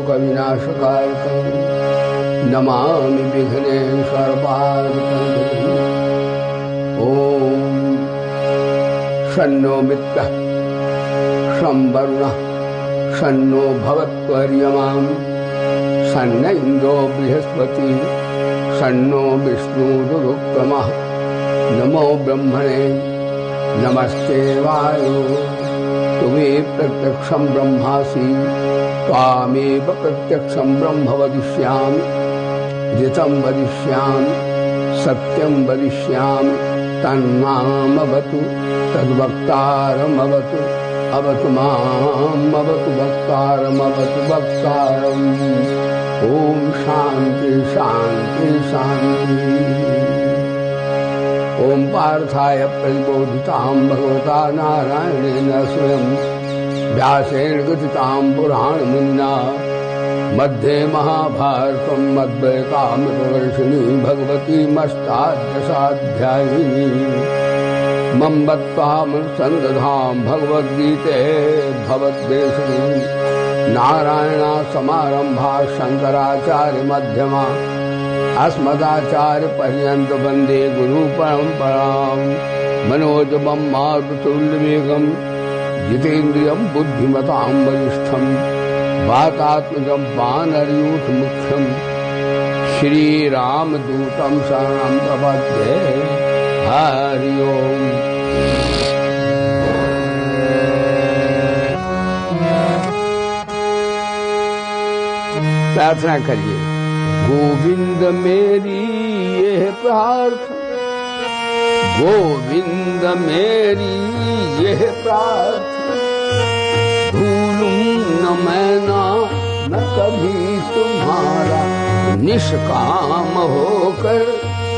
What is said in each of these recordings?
शोकविनाशकारकं नमामि विघ्नेश्वरपादपङ्कजम्। ॐ शन्नो मित्रः शं वरुणः शन्नो भवत्वर्यमां शन्न इन्द्रो बृहस्पति शन्नो विष्णुरुक्रमः। नमो ब्रह्मणे नमस्ते वायो त्वमेव प्रत्यक्षं ब्रह्मासि त्वामेव प्रत्यक्षं ब्रह्म वदिष्यामि। ऋतं वदिष्यामि सत्यं वदिष्यामि तन्मामवतु तद्वक्तारमवतु अवतु माम् अवतु वक्तारमवतु वक्तारम्। ॐ शान्ति शान्ति शान्ति। ॐ पार्थाय प्रतिबोधितां भगवता नारायणेन स्वयं व्यासेन गदितां पुराणमुनिना मध्ये महाभारतं मद्वैतामृतवर्षिणी भगवतीमष्टादशाध्यायिनी मम्बत्वामृतसन्दधां भगवद्गीते भवद्वेषिणी नारायणासमारम्भा शङ्कराचार्य मध्यमा अस्मदाचार्य पर्यन्त वन्दे गुरु परम्पराम्। मनोजवं मारुतुल्यवेगं जितेन्द्रियं बुद्धिमतां वरिष्ठं वातात्मजं वानरयूथमुख्यं श्रीरामदूतं शरणं प्रपद्ये। हरि ओम्। प्रार्थना करिए। गोविंद मेरी यह प्रार्थना, गोविंद मेरी यह प्रार्थना, भूलूं न मैं कभी तुम्हारा, निष्काम होकर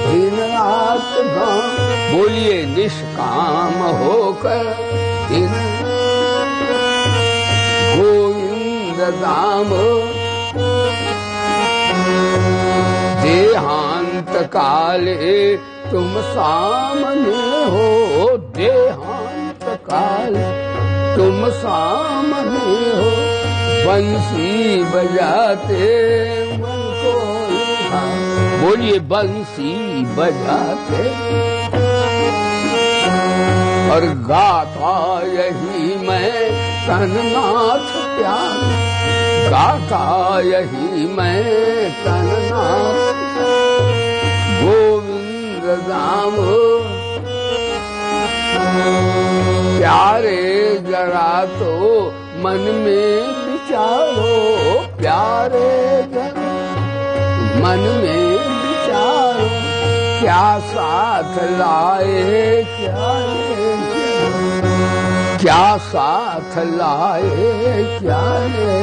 दिन रात गाऊं। बोलिए निष्काम होकर दिन। गोविंद दाम देहांत काले तुम सामने हो, देहांत काले तुम सामने हो। बंसी बजाते मन को लुभा, बोलिए बंसी बजाते। और गाता यही मैं तननाथ प्यार, गाता यही मैं तननाथ। गोविंद दाम प्यारे जरा तो मन में विचारो, प्यारे जरा मन में विचारो। क्या साथ लाए क्या साथ लाए क्या ले,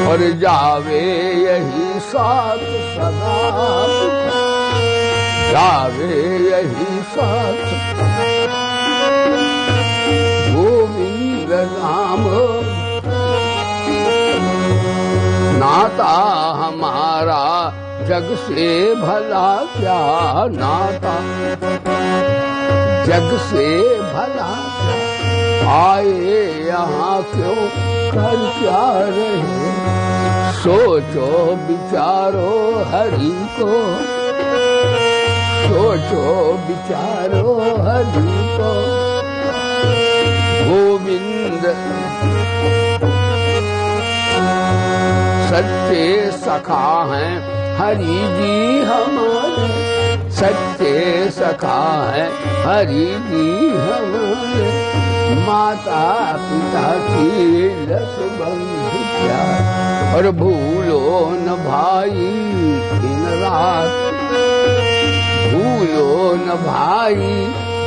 और जावे यही साथ सदा, जावे यही साथ। गोविंद नाम नाता हमारा जग से भला क्या, नाता जग से भला क्या। आए यहाँ क्यों कर क्या रहे, सोचो विचारो हरि को, सोचो विचारो हरि को। गोविंद सच्चे सखा हैं हरि जी हमारे, सच्चे सखा हैं हरि जी हमारे। माता पिता की लस बंधु प्यार, और भूलो न भाई दिन रात, भूलो न भाई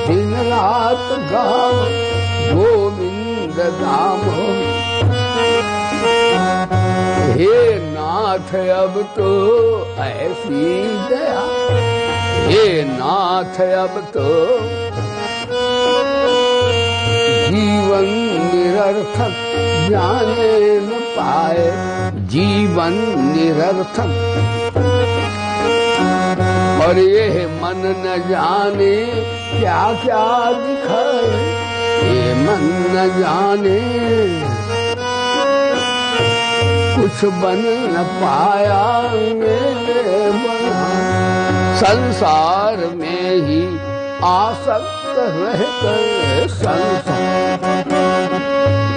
दिन रात गाओ। गोविंद दाम हे नाथ अब तो ऐसी दया, हे नाथ अब तो जीवन निरर्थक जाने न पाए, जीवन निरर्थक। और ये मन न जाने क्या क्या दिखाए, ये मन न जाने कुछ बन न पाया मेरे बना, संसार में ही आसक्त रहकर, संसार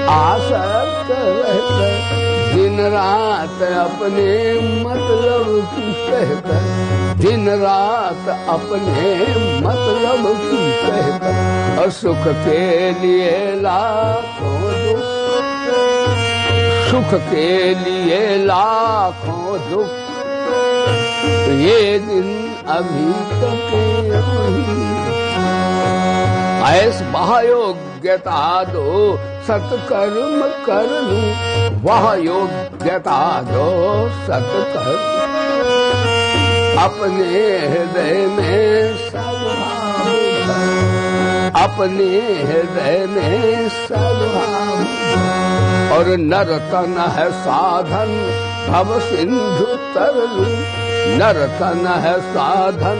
आसक्त रहकर, दिन रात अपने मतलब की कहकर, दिन रात अपने मतलब की कहकर, और सुख के लिए लाखों दुख, सुख के लिए लाखों दुख, ये दिन अभी तक ऐस महायोग्यता दो, सत्कर्म कर लूं, वह योग्यता दो सत्कर्म, अपने हृदय में सद्भाव, अपने हृदय में सद्भाव, और नरतन है साधन भव सिंधु तर लूं, नरतन है साधन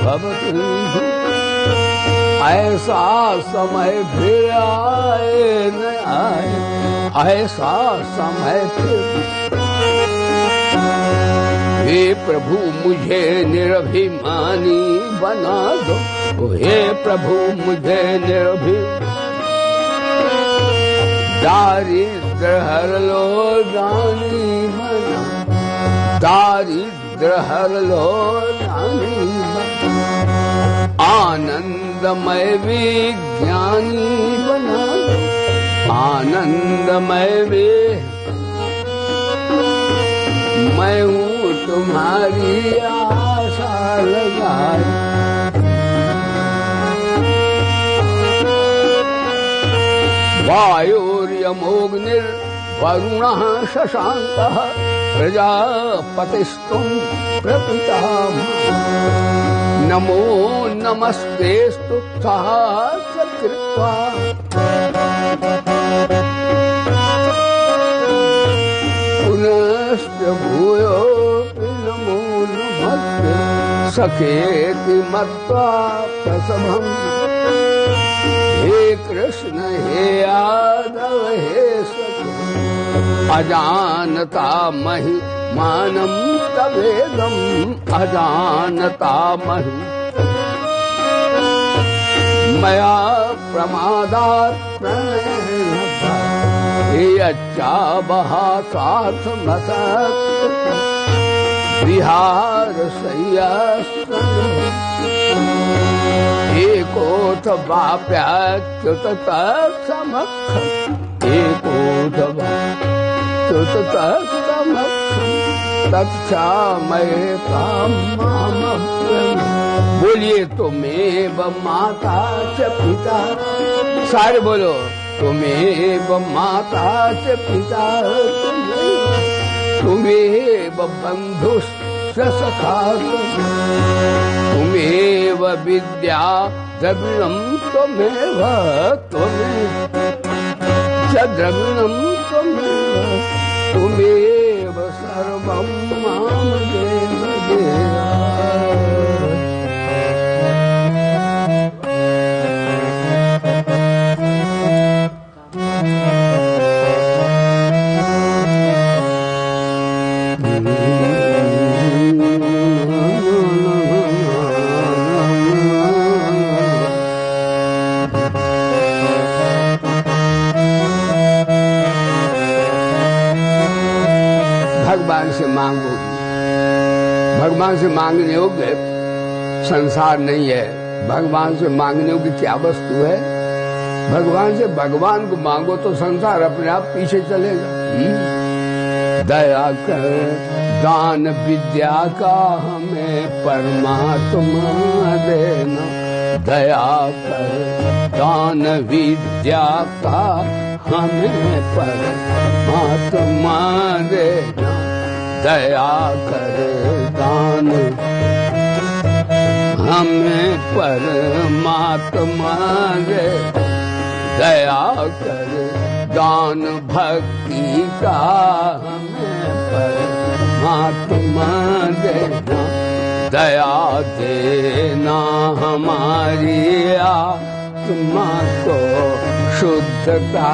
भव सिंधु, ऐसा समय फिर आए न आए, ऐसा समय फिर। हे प्रभु मुझे निर्भिमानी बना दो, हे प्रभु मुझे निर्भिमानी, दारिद्र हर लो दानी बना, दारिद्र हर लो दानी बना, आनंदमय विज्ञानी बना दो, आनंदमय मैं हूँ तुम्हारी आशा लगाई, वायुर्यमोऽग्निर्वरुणः शशाङ्कः प्रजापतिस्तुं प्रपितामहः, नमो नमस्तेस्तु सहस्रकृत्वा, पुनश्च भूयोऽपि नमो नमस्ते, सखेति मत्वा प्रसभम्, हे कृष्ण हे यादव हे सखे, अजानता महि मानं तवेदम्, अजानता महि मया प्रमादात् प्रणयेन, हे अच्छावहा सार्थमसत् विहार शय्यासनं, एकोऽथ वाप्याच्युत तत्समक्षम्, एकोऽथ वाप्याच्युत तत्समक्षम्, तत्क्षामयतां मामप्यम्। बोलिए तुमेव माता च पिता, सारे बोलो तुमेव माता च पिता, तुमेव बन्धुश्च सखा, तुमेव विद्या द्रविणं त्वमेव, त्वमेव च द्रविणं त्वमेव, तुमेव सर्वं मां देव देव। भगवान से मांगो, भगवान से मांगने योग्य संसार नहीं है, भगवान से मांगने योग्य क्या वस्तु है? भगवान से भगवान को मांगो तो संसार अपने आप पीछे चलेगा। दया कर दान विद्या का हमें परमात्मा देना, दया कर दान विद्या का हमें परमात्मा देना, दया कर दान हमें परमात्मा दे, दया कर दान भक्ति का हमें परमात्मा देना, दया देना हमारी आत्मा को शुद्धता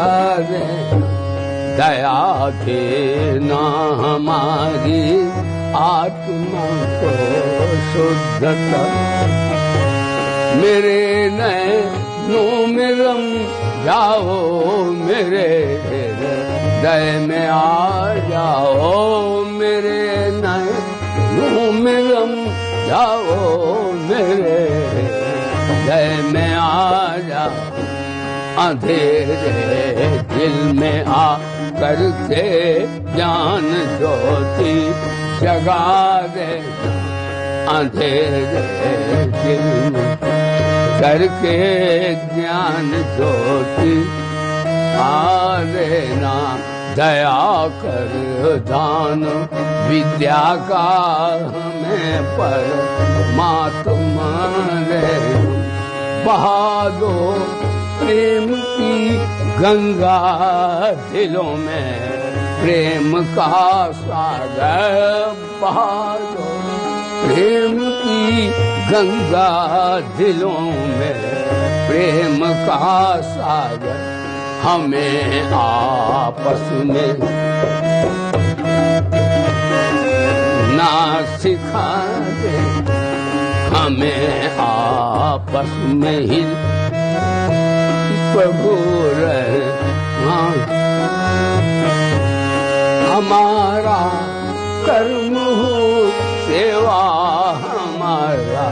देना, दया देना हमारी आत्मा को शुद्धता। मेरे नैनों में रम जाओ, मेरे हृदय में आ जाओ, मेरे नैनों में रम जाओ, मेरे हृदय में आ जाओ। अंधेरे दिल में आ करके ज्ञान ज्योति जगा दे। अंधेरे दिल में करके ज्ञान ज्योति आ देना। दया कर दान विद्या का हमें परमात्मा दे। बहा दो प्रेम की गंगा दिलों में, प्रेम का सागर बहा दो। प्रेम की गंगा दिलों में, प्रेम का सागर हमें आपस में ना सिखा दे। हमें आपस में ही प्रभु रहना। हमारा कर्म हो सेवा, हमारा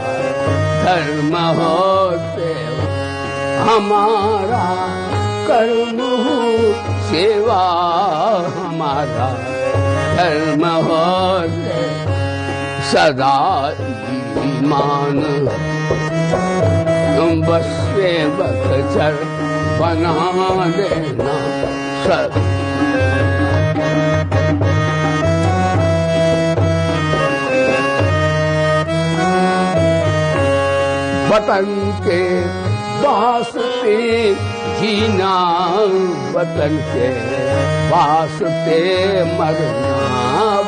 धर्म हो सेवा। हमारा कर्म हो सेवा, हमारा धर्म हो सेवा। सदा ईमान बस सेवक चर बना देना। वतन के वास्ते जीना, वतन के वास्ते मरना।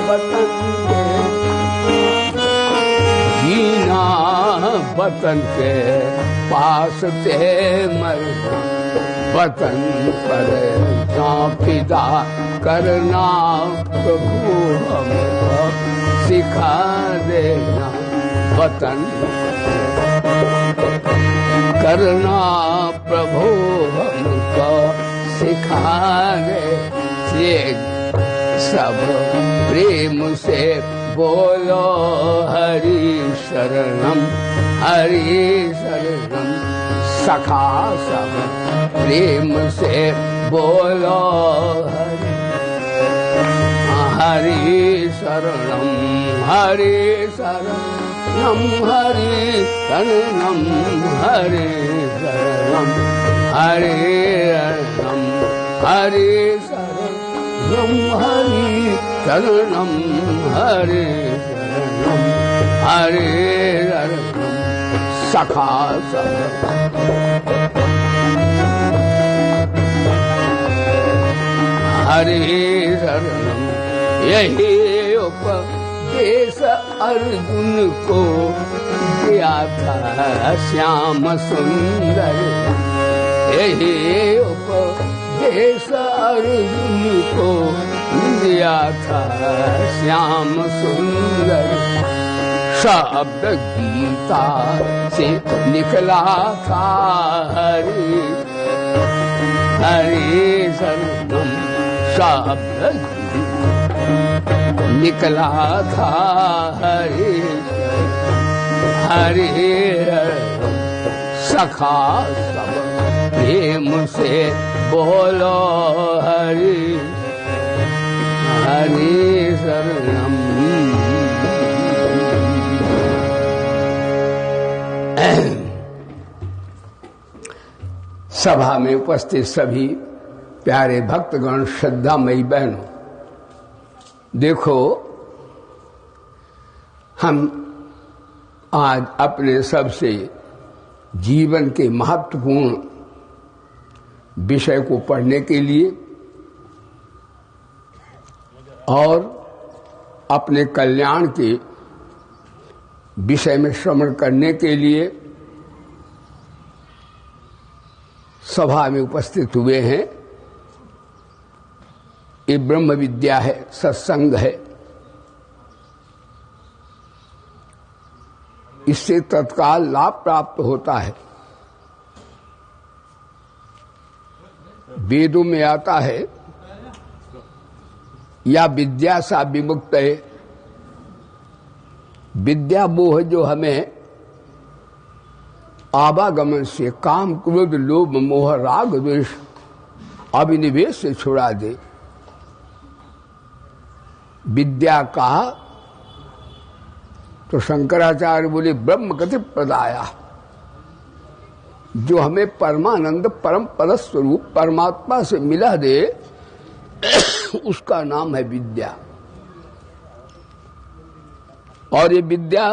वतन के जीना, वतन के पास ते मरना। वतन पर फिदा करना, प्रभु हमको सिखा देना। वतन करना प्रभु हमको सिखा दे। सब प्रेम से बोलो हरि शरणम, हरि शरणम। सखा सब प्रेम से बोलो हरि शरणम, हरि शरणम, हरि शरणम, हरि शरणम, हरि शरणम, हरि शरणम, हरि शरणम, हरि शरणम, हरि शरणम। सखा सब हरि शरणम। यही उपदेश अर्जुन को दिया था श्याम सुंदर। यही उपदेश अर्जुन को दिया था श्याम सुंदर। शब्द गीता से निकला था हरि हरि शरणम। शब्द निकला था हरि हरि। सखा सब प्रेम से बोलो हरि हरि शरणम। सभा में उपस्थित सभी प्यारे भक्तगण, श्रद्धामयी बहनों, देखो हम आज अपने सबसे जीवन के महत्वपूर्ण विषय को पढ़ने के लिए और अपने कल्याण के विषय में श्रवण करने के लिए सभा में उपस्थित हुए हैं। ये ब्रह्म विद्या है, सत्संग है। इससे तत्काल लाभ प्राप्त होता है। वेदों में आता है या विद्या सा विमुक्त है। विद्या वो है जो हमें आवागमन से काम क्रोध लोभ मोह राग द्वेष अभिनिवेश से छुड़ा दे। विद्या कहा तो शंकराचार्य बोले ब्रह्म गति प्रदाया, जो हमें परमानंद परम पद स्वरूप परमात्मा से मिला दे, उसका नाम है विद्या। और ये विद्या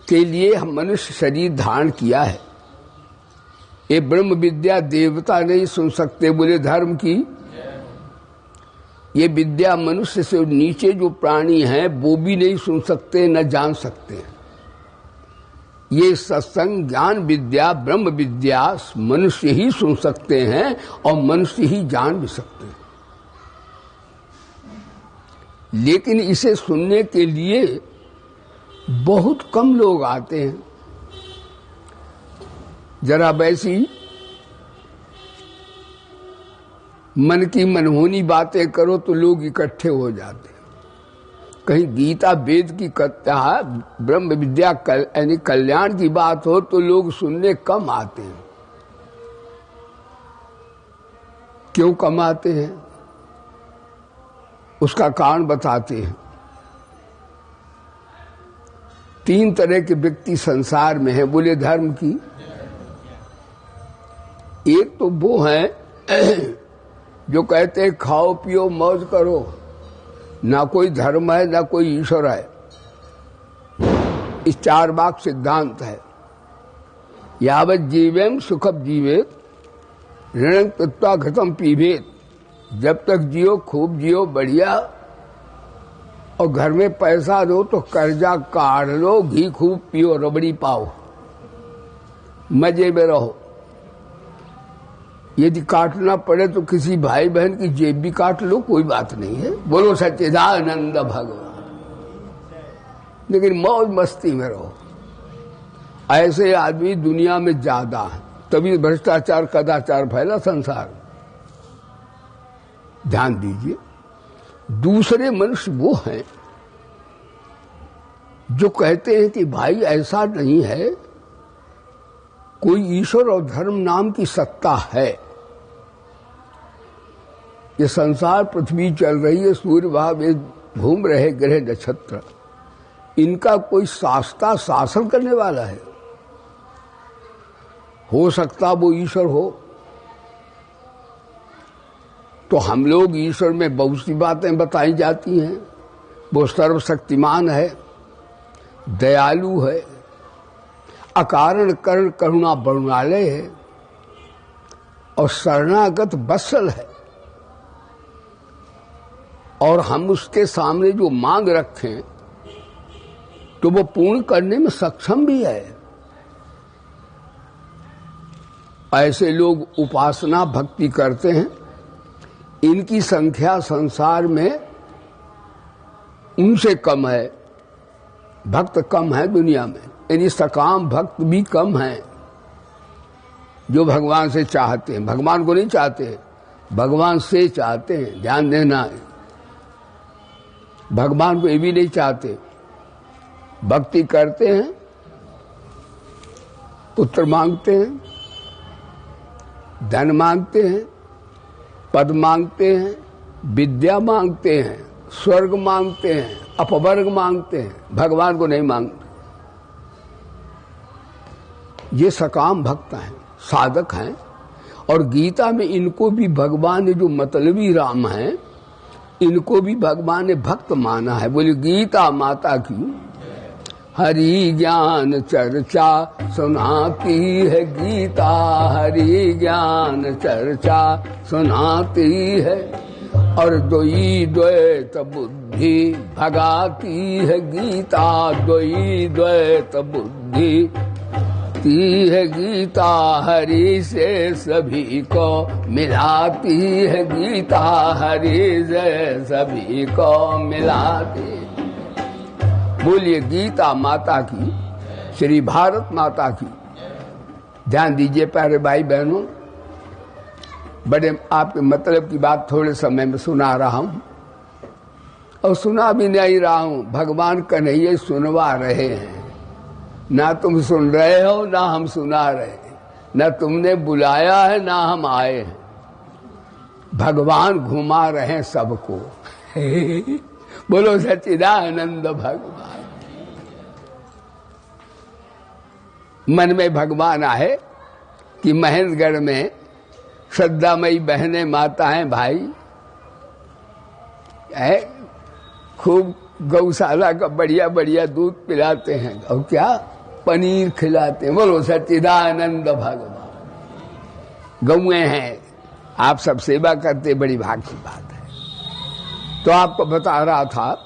के लिए हम मनुष्य शरीर धारण किया है। ये ब्रह्म विद्या देवता नहीं सुन सकते, बोले धर्म की। ये विद्या मनुष्य से नीचे जो प्राणी हैं वो भी नहीं सुन सकते, न जान सकते। ये सत्संग ज्ञान विद्या ब्रह्म विद्या मनुष्य ही सुन सकते हैं और मनुष्य ही जान भी सकते हैं। लेकिन इसे सुनने के लिए बहुत कम लोग आते हैं। जरा वैसी मन की मनहोनी बातें करो तो लोग इकट्ठे हो जाते हैं। कहीं गीता वेद की कथा ब्रह्म विद्या यानी कल्याण की बात हो तो लोग सुनने कम आते हैं। क्यों कम आते हैं? उसका कारण बताते हैं। 3 तरह के व्यक्ति संसार में हैं, बोले धर्म की। एक तो वो हैं जो कहते हैं खाओ पियो मौज करो, ना कोई धर्म है ना कोई ईश्वर है। इस 4 वाक्य सिद्धांत है। यावत जीवेम सुखम जीवेत ऋणं कृत्वा घृतं पीबेत। जब तक जियो खूब जियो बढ़िया, और घर में पैसा दो तो कर्जा काट लो, घी खूब पियो, रबड़ी पाओ, मजे में रहो। यदि काटना पड़े तो किसी भाई बहन की जेब भी काट लो, कोई बात नहीं है। बोलो सच्चिदानंद भगवान। लेकिन मौज मस्ती में रहो। ऐसे आदमी दुनिया में ज्यादा है, तभी भ्रष्टाचार कदाचार फैला संसार। ध्यान दीजिए। दूसरे मनुष्य वो हैं जो कहते हैं कि भाई ऐसा नहीं है, कोई ईश्वर और धर्म नाम की सत्ता है। ये संसार पृथ्वी चल रही है, सूर्य भाव घूम रहे ग्रह नक्षत्र, इनका कोई शास्ता शासन करने वाला है? हो सकता वो ईश्वर हो। तो हम लोग ईश्वर में बहुत सी बातें बताई जाती हैं। वो सर्वशक्तिमान है, दयालु है, अकारण कर्ण करुणा बरुणालय है और शरणागत वत्सल है। और हम उसके सामने जो मांग रखें तो वो पूर्ण करने में सक्षम भी है। ऐसे लोग उपासना भक्ति करते हैं। इनकी संख्या संसार में उनसे कम है। भक्त कम है दुनिया में, यानी सकाम भक्त भी कम हैं जो भगवान से चाहते हैं। भगवान को नहीं चाहते, भगवान से चाहते हैं। ध्यान देना है, भगवान को ये भी नहीं चाहते। भक्ति करते हैं, पुत्र मांगते हैं, धन मांगते हैं, पद मांगते हैं, विद्या मांगते हैं, स्वर्ग मांगते हैं, अपवर्ग मांगते हैं, भगवान को नहीं मांगते। ये सकाम भक्त हैं, साधक हैं। और गीता में इनको भी भगवान ने, जो मतलबी राम हैं, इनको भी भगवान ने भक्त माना है। बोले गीता माता की हरि ज्ञान चर्चा सुनाती है गीता, हरि ज्ञान चर्चा सुनाती है। और द्वयी द्वैत बुद्धि भगाती है गीता, द्वयी द्वैत बुद्धि मिलाती है गीता हरि से सभी को, मिलाती है गीता हरि से सभी को मिलाती। बोलिए गीता माता की, श्री भारत माता की। ध्यान दीजिए प्यारे भाई बहनों, बड़े आपके मतलब की बात थोड़े समय में सुना रहा हूं और सुना भी नहीं रहा हूं, भगवान कन्हैया सुनवा रहे हैं। ना तुम सुन रहे हो ना हम सुना रहे हैं, ना तुमने बुलाया है ना हम आए हैं, भगवान घुमा रहे हैं सबको। बोलो सच्चिदानंद भगवान। मन में भगवान आए कि महेंद्रगढ़ में श्रद्धामयी बहनें माताएं भाई है, खूब गौशाला का बढ़िया बढ़िया दूध पिलाते हैं और क्या पनीर खिलाते हैं। बोलो सच्चिदानंद भगवान। गौएं हैं, आप सब सेवा करते, बड़ी भाग की बात है। तो आपको बता रहा था,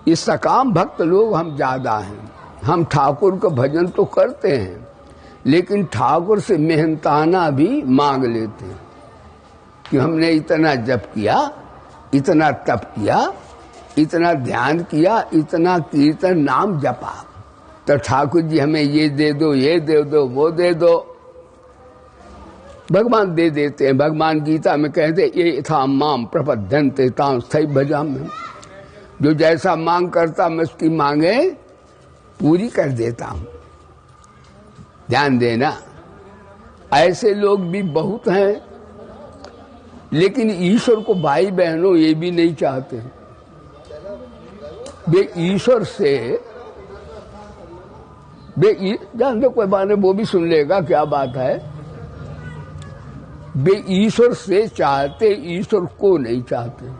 इस सकाम भक्त लोग हम ज्यादा हैं। हम ठाकुर का भजन तो करते हैं, लेकिन ठाकुर से मेहनताना भी मांग लेते हैं कि हमने इतना जप किया, इतना तप किया, इतना ध्यान किया, इतना कीर्तन नाम जपा, तो ठाकुर जी हमें ये दे दो, ये दे दो, वो दे दो। भगवान दे देते हैं। भगवान गीता में कहते ये था माम प्रपद्यन्ते तां स्थै भजाम्यहम्। जो जैसा मांग करता मैं उसकी मांगे पूरी कर देता हूं। ध्यान देना, ऐसे लोग भी बहुत हैं, लेकिन ईश्वर को भाई बहनों ये भी नहीं चाहते। वे ईश्वर से जान दो, कोई बात वो भी सुन लेगा क्या बात है। वे ईश्वर से चाहते, ईश्वर को नहीं चाहते।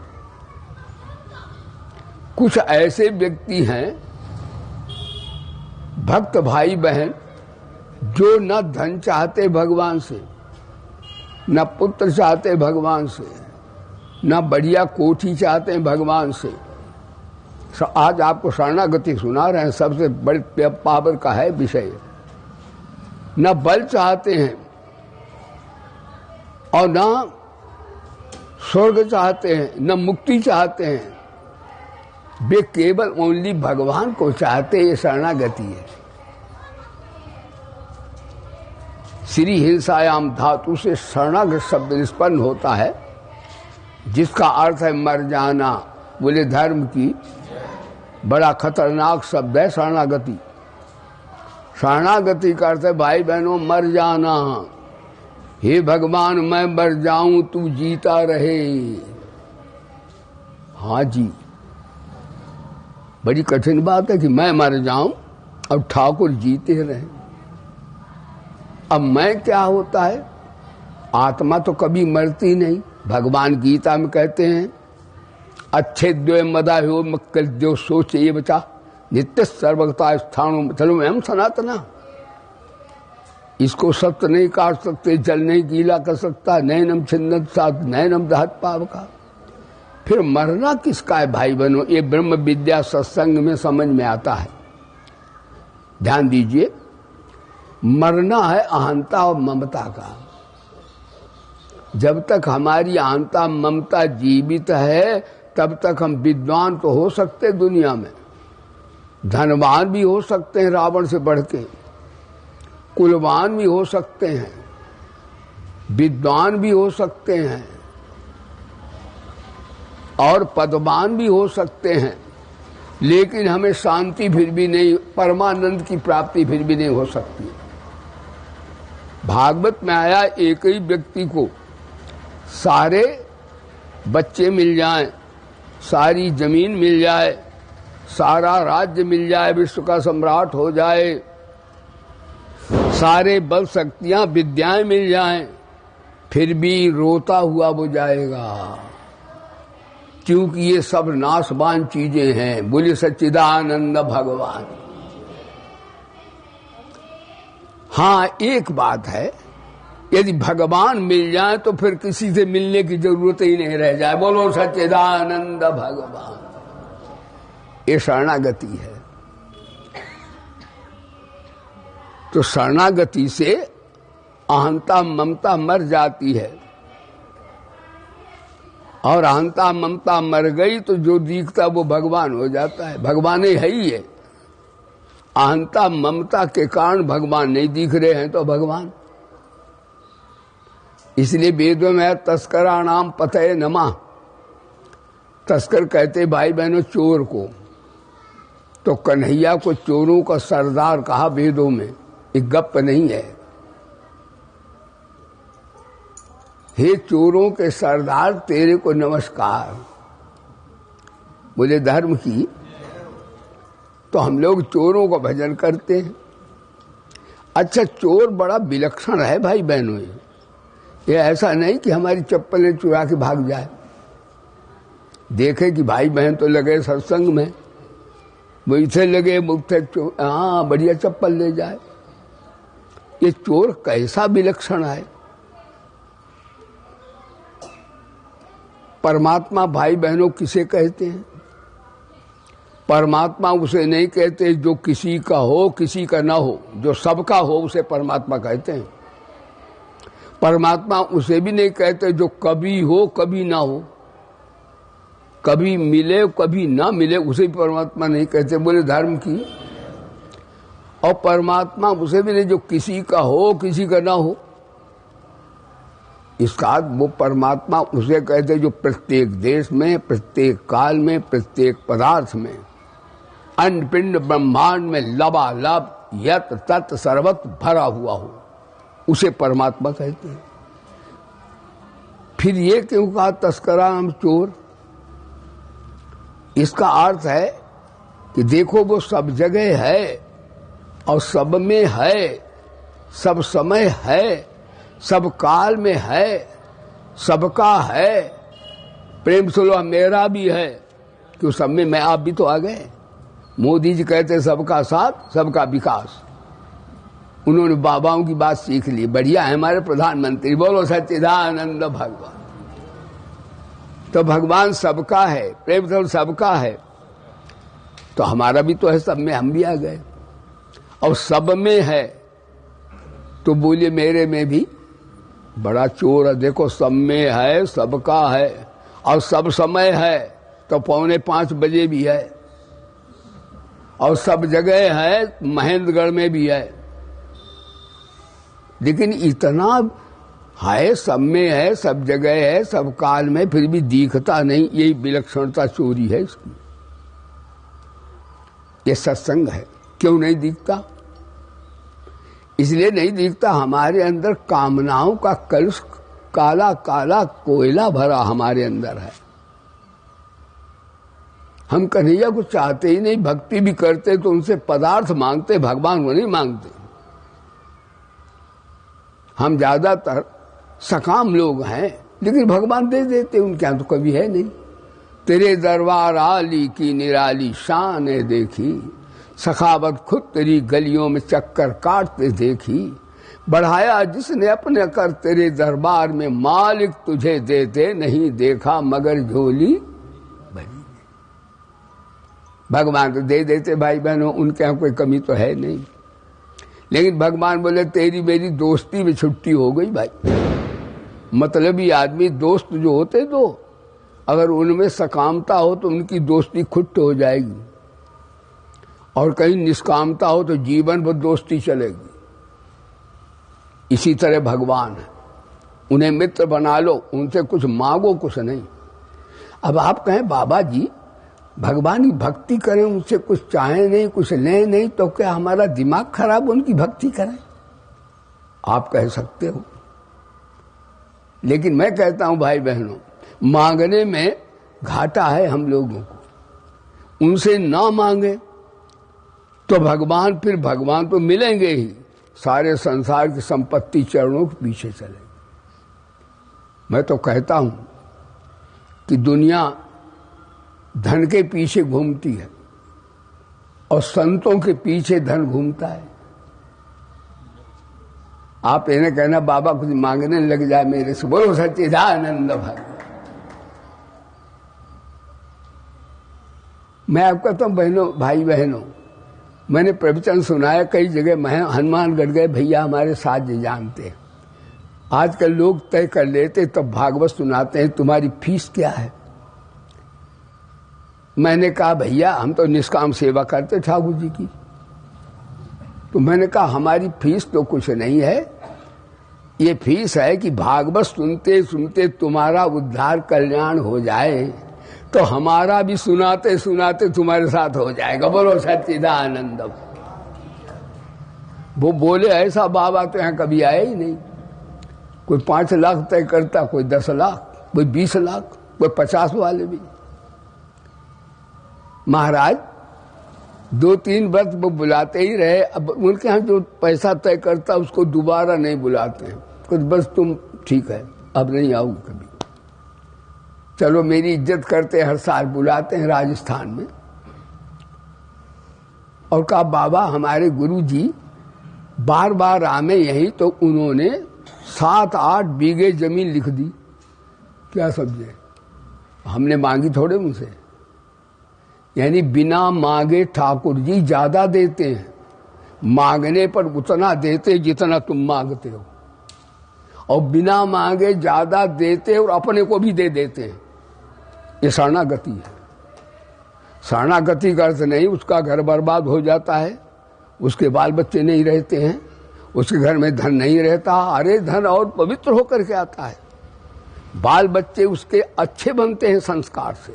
कुछ ऐसे व्यक्ति हैं भक्त भाई बहन जो न धन चाहते भगवान से, न पुत्र चाहते भगवान से, न बढ़िया कोठी चाहते हैं भगवान से। आज आपको शरणागति सुना रहे हैं, सबसे बड़े पावर का है विषय। न बल चाहते हैं और न स्वर्ग चाहते हैं, न मुक्ति चाहते हैं। वे केवल ओनली भगवान को चाहते, ये शरणागति है। श्री हिंसायाम धातु से शरणागत शब्द निष्पन्न होता है, जिसका अर्थ है मर जाना। बोले धर्म की बड़ा खतरनाक शब्द है शरणागति। शरणागति का अर्थ है भाई बहनों मर जाना। हे भगवान मैं मर जाऊं, तू जीता रहे। हाँ जी, बड़ी कठिन बात है कि मैं मर जाऊं और ठाकुर जीते रहे। अब मैं क्या होता है, आत्मा तो कभी मरती नहीं। भगवान गीता में कहते हैं अच्छे द्वय मदा हो मक्कल द्यो सोच ये बचा नित्य सर्वगता स्थानों चलो एवं सनातना। इसको सत्य नहीं काट सकते, जल नहीं गीला कर सकता, नैनम छिन्नत साथ नैनम दहत पाव का। फिर मरना किसका है भाई बहनों, ये ब्रह्म विद्या सत्संग में समझ में आता है। ध्यान दीजिए, मरना है अहंता और ममता का। जब तक हमारी अहंता ममता जीवित है तब तक हम विद्वान तो हो सकते दुनिया में, धनवान भी हो सकते हैं रावण से बढ़ के, कुलवान भी हो सकते हैं, विद्वान भी हो सकते हैं और पदवान भी हो सकते हैं, लेकिन हमें शांति फिर भी नहीं, परमानंद की प्राप्ति फिर भी नहीं हो सकती। भागवत में आया एक ही व्यक्ति को सारे बच्चे मिल जाएं, सारी जमीन मिल जाए, सारा राज्य मिल जाए, विश्व का सम्राट हो जाए, सारे बल शक्तियां विद्याएं मिल जाएं, फिर भी रोता हुआ वो जाएगा, क्योंकि ये सब नाशवान चीजें हैं। बोले सच्चिदानंद भगवान। हाँ, एक बात है, यदि भगवान मिल जाए तो फिर किसी से मिलने की जरूरत ही नहीं रह जाए। बोलो सच्चिदानंद भगवान। ये शरणागति है। तो शरणागति से अहंता ममता मर जाती है, और अहंता ममता मर गई तो जो दिखता वो भगवान हो जाता है। भगवान ही है ही है। अहंता ममता के कारण भगवान नहीं दिख रहे हैं तो भगवान। इसलिए वेदों में तस्करा नाम पतये नमः। तस्कर कहते भाई बहनों चोर को, तो कन्हैया को चोरों का सरदार कहा वेदों में, एक गप नहीं है। हे चोरों के सरदार तेरे को नमस्कार। बोले धर्म की, तो हम लोग चोरों का भजन करते हैं। अच्छा, चोर बड़ा विलक्षण है भाई बहनों। ये ऐसा नहीं कि हमारी चप्पलें चुरा के भाग जाए। देखे कि भाई बहन तो लगे सत्संग में, वो इसे लगे मुफ्त, हाँ बढ़िया चप्पल ले जाए। ये चोर कैसा विलक्षण है। परमात्मा भाई बहनों किसे कहते हैं? परमात्मा उसे नहीं कहते जो किसी का हो किसी का ना हो। जो सबका हो उसे परमात्मा कहते हैं। परमात्मा उसे भी नहीं कहते जो कभी हो कभी ना हो, कभी मिले कभी ना मिले, उसे भी परमात्मा नहीं कहते। बोले धर्म की। और परमात्मा उसे भी नहीं जो किसी का हो किसी का ना हो। इसका वो परमात्मा उसे कहते जो प्रत्येक देश में, प्रत्येक काल में, प्रत्येक पदार्थ में, अन्न पिंड ब्रह्मांड में लबालब यत तत् सर्वत्र भरा हुआ हो, उसे परमात्मा कहते हैं। फिर ये क्यों कहा तस्करा हम चोर? इसका अर्थ है कि देखो वो सब जगह है और सब में है, सब समय है, सब काल में है, सबका है। प्रेम से लो मेरा भी है, क्यों सब में मैं आप भी तो आ गए। मोदी जी कहते सबका साथ सबका विकास। उन्होंने बाबाओं की बात सीख ली, बढ़िया है हमारे प्रधानमंत्री। बोलो सच्चिदानंद भगवान। तो भगवान सबका है, प्रेम से सबका है, तो हमारा भी तो है, सब में हम भी आ गए। और सब में है तो बोलिए मेरे में भी बड़ा चोर है। देखो सब में है, सबका है, और सब समय है तो 4:45 बजे भी है, और सब जगह है, महेंद्रगढ़ में भी है। लेकिन इतना है, सब में है, सब जगह है, सब काल में, फिर भी दिखता नहीं। यही विलक्षणता चोरी है इसकी। ये सत्संग है। क्यों नहीं दिखता? इसलिए नहीं दिखता हमारे अंदर कामनाओं का कलश, काला काला कोयला भरा हमारे अंदर है। हम कन्हैया को चाहते ही नहीं, भक्ति भी करते तो उनसे पदार्थ मांगते, भगवान को नहीं मांगते। हम ज्यादातर सकाम लोग हैं, लेकिन भगवान दे देते, उनके यहाँ तो कभी है नहीं। तेरे दरबार आली की निराली शान है देखी, सखावत खुद तेरी गलियों में चक्कर काटते देखी। बढ़ाया जिसने अपने कर तेरे दरबार में, मालिक तुझे देते नहीं देखा मगर झोली भरी। भगवान तो दे देते भाई बहनों, उनके यहाँ कोई कमी तो है नहीं। लेकिन भगवान बोले तेरी मेरी दोस्ती में छुट्टी हो गई भाई। मतलबी आदमी दोस्त जो होते दो, अगर उनमें सकामता हो तो उनकी दोस्ती खुट्ट हो जाएगी, और कहीं निष्कामता हो तो जीवन भर दोस्ती चलेगी। इसी तरह भगवान है, उन्हें मित्र बना लो, उनसे कुछ मांगो, कुछ नहीं। अब आप कहें बाबा जी भगवान की भक्ति करें, उनसे कुछ चाहें नहीं, कुछ लें नहीं, तो क्या हमारा दिमाग खराब उनकी भक्ति करें? आप कह सकते हो। लेकिन मैं कहता हूं भाई बहनों, मांगने में घाटा है हम लोगों को। उनसे ना मांगे तो भगवान, फिर भगवान तो मिलेंगे ही, सारे संसार की संपत्ति चरणों के पीछे चलेगी। मैं तो कहता हूं कि दुनिया धन के पीछे घूमती है और संतों के पीछे धन घूमता है। आप इन्हें कहना बाबा कुछ मांगने लग जाए मेरे से, बोलो सच्चिदानंद भगवान। मैं आपको कहता हूं बहनों, भाई बहनों, मैंने प्रवचन सुनाया कई जगह। मैं हनुमानगढ़ गए, भैया हमारे साथ जी जानते। आजकल लोग तय कर लेते तब भागवत सुनाते हैं, तुम्हारी फीस क्या है? मैंने कहा भैया हम तो निष्काम सेवा करते ठाकुर जी की। तो मैंने कहा हमारी फीस तो कुछ नहीं है, ये फीस है कि भागवत सुनते सुनते तुम्हारा उद्धार कल्याण हो जाए तो हमारा भी सुनाते सुनाते तुम्हारे साथ हो जाएगा। बोलो सच्चिदानंदम। वो बोले ऐसा बाबा तो यहाँ कभी आया ही नहीं। कोई 5 लाख तय करता, कोई 10 लाख, कोई 20 लाख, कोई 50 वाले भी। महाराज 2-3 वर्ष वो बुलाते ही रहे। अब उनके यहाँ जो पैसा तय करता उसको दोबारा नहीं बुलाते हैं, कुछ बस तुम ठीक है अब नहीं आओगे कभी। चलो मेरी इज्जत करते, हर साल बुलाते हैं राजस्थान में। और कहा बाबा हमारे गुरु जी बार बार आमे यही, तो उन्होंने 7-8 बीघे जमीन लिख दी। क्या समझे? हमने मांगी थोड़े उनसे, यानी बिना मांगे ठाकुर जी ज्यादा देते हैं, मांगने पर उतना देते जितना तुम मांगते हो, और बिना मांगे ज्यादा देते और अपने को भी दे देते हैं। ये शरणागति है। शरणागति का अर्थ नहीं उसका घर बर्बाद हो जाता है, उसके बाल बच्चे नहीं रहते हैं, उसके घर में धन नहीं रहता। अरे धन और पवित्र होकर के आता है, बाल बच्चे उसके अच्छे बनते हैं संस्कार से।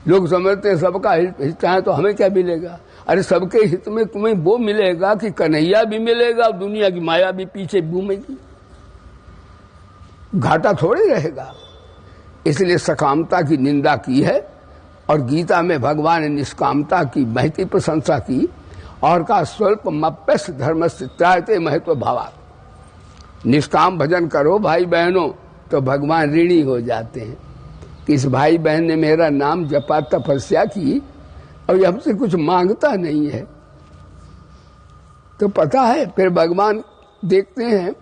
लोग समझते हैं सबका हित है तो हमें क्या मिलेगा। अरे सबके हित में तुम्हें वो मिलेगा कि कन्हैया भी मिलेगा, दुनिया की माया भी पीछे घूमेगी, घाटा थोड़ी रहेगा। इसलिए सकामता की निंदा की है, और गीता में भगवान ने निष्कामता की महती प्रशंसा की, और कहा स्वल्पमप्यस्य धर्मस्य त्रायते महत्व भावात्। निष्काम भजन करो भाई बहनों तो भगवान ऋणी हो जाते हैं। इस भाई बहन ने मेरा नाम जपा, तपस्या की, और ये हमसे कुछ मांगता नहीं है, तो पता है फिर भगवान देखते हैं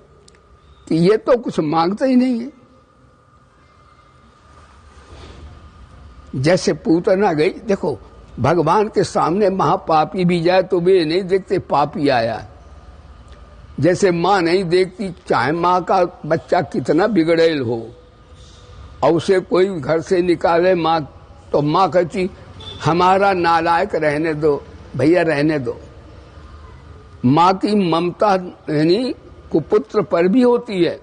कि ये तो कुछ मांगता ही नहीं है। जैसे पूतना गई, देखो भगवान के सामने महापापी भी जाए तो वे नहीं देखते पापी आया। जैसे माँ नहीं देखती, चाहे माँ का बच्चा कितना बिगड़ेल हो और उसे कोई घर से निकाले माँ, तो माँ कहती हमारा नालायक रहने दो भैया, रहने दो। माँ की ममता यानी कुपुत्र पर भी होती है,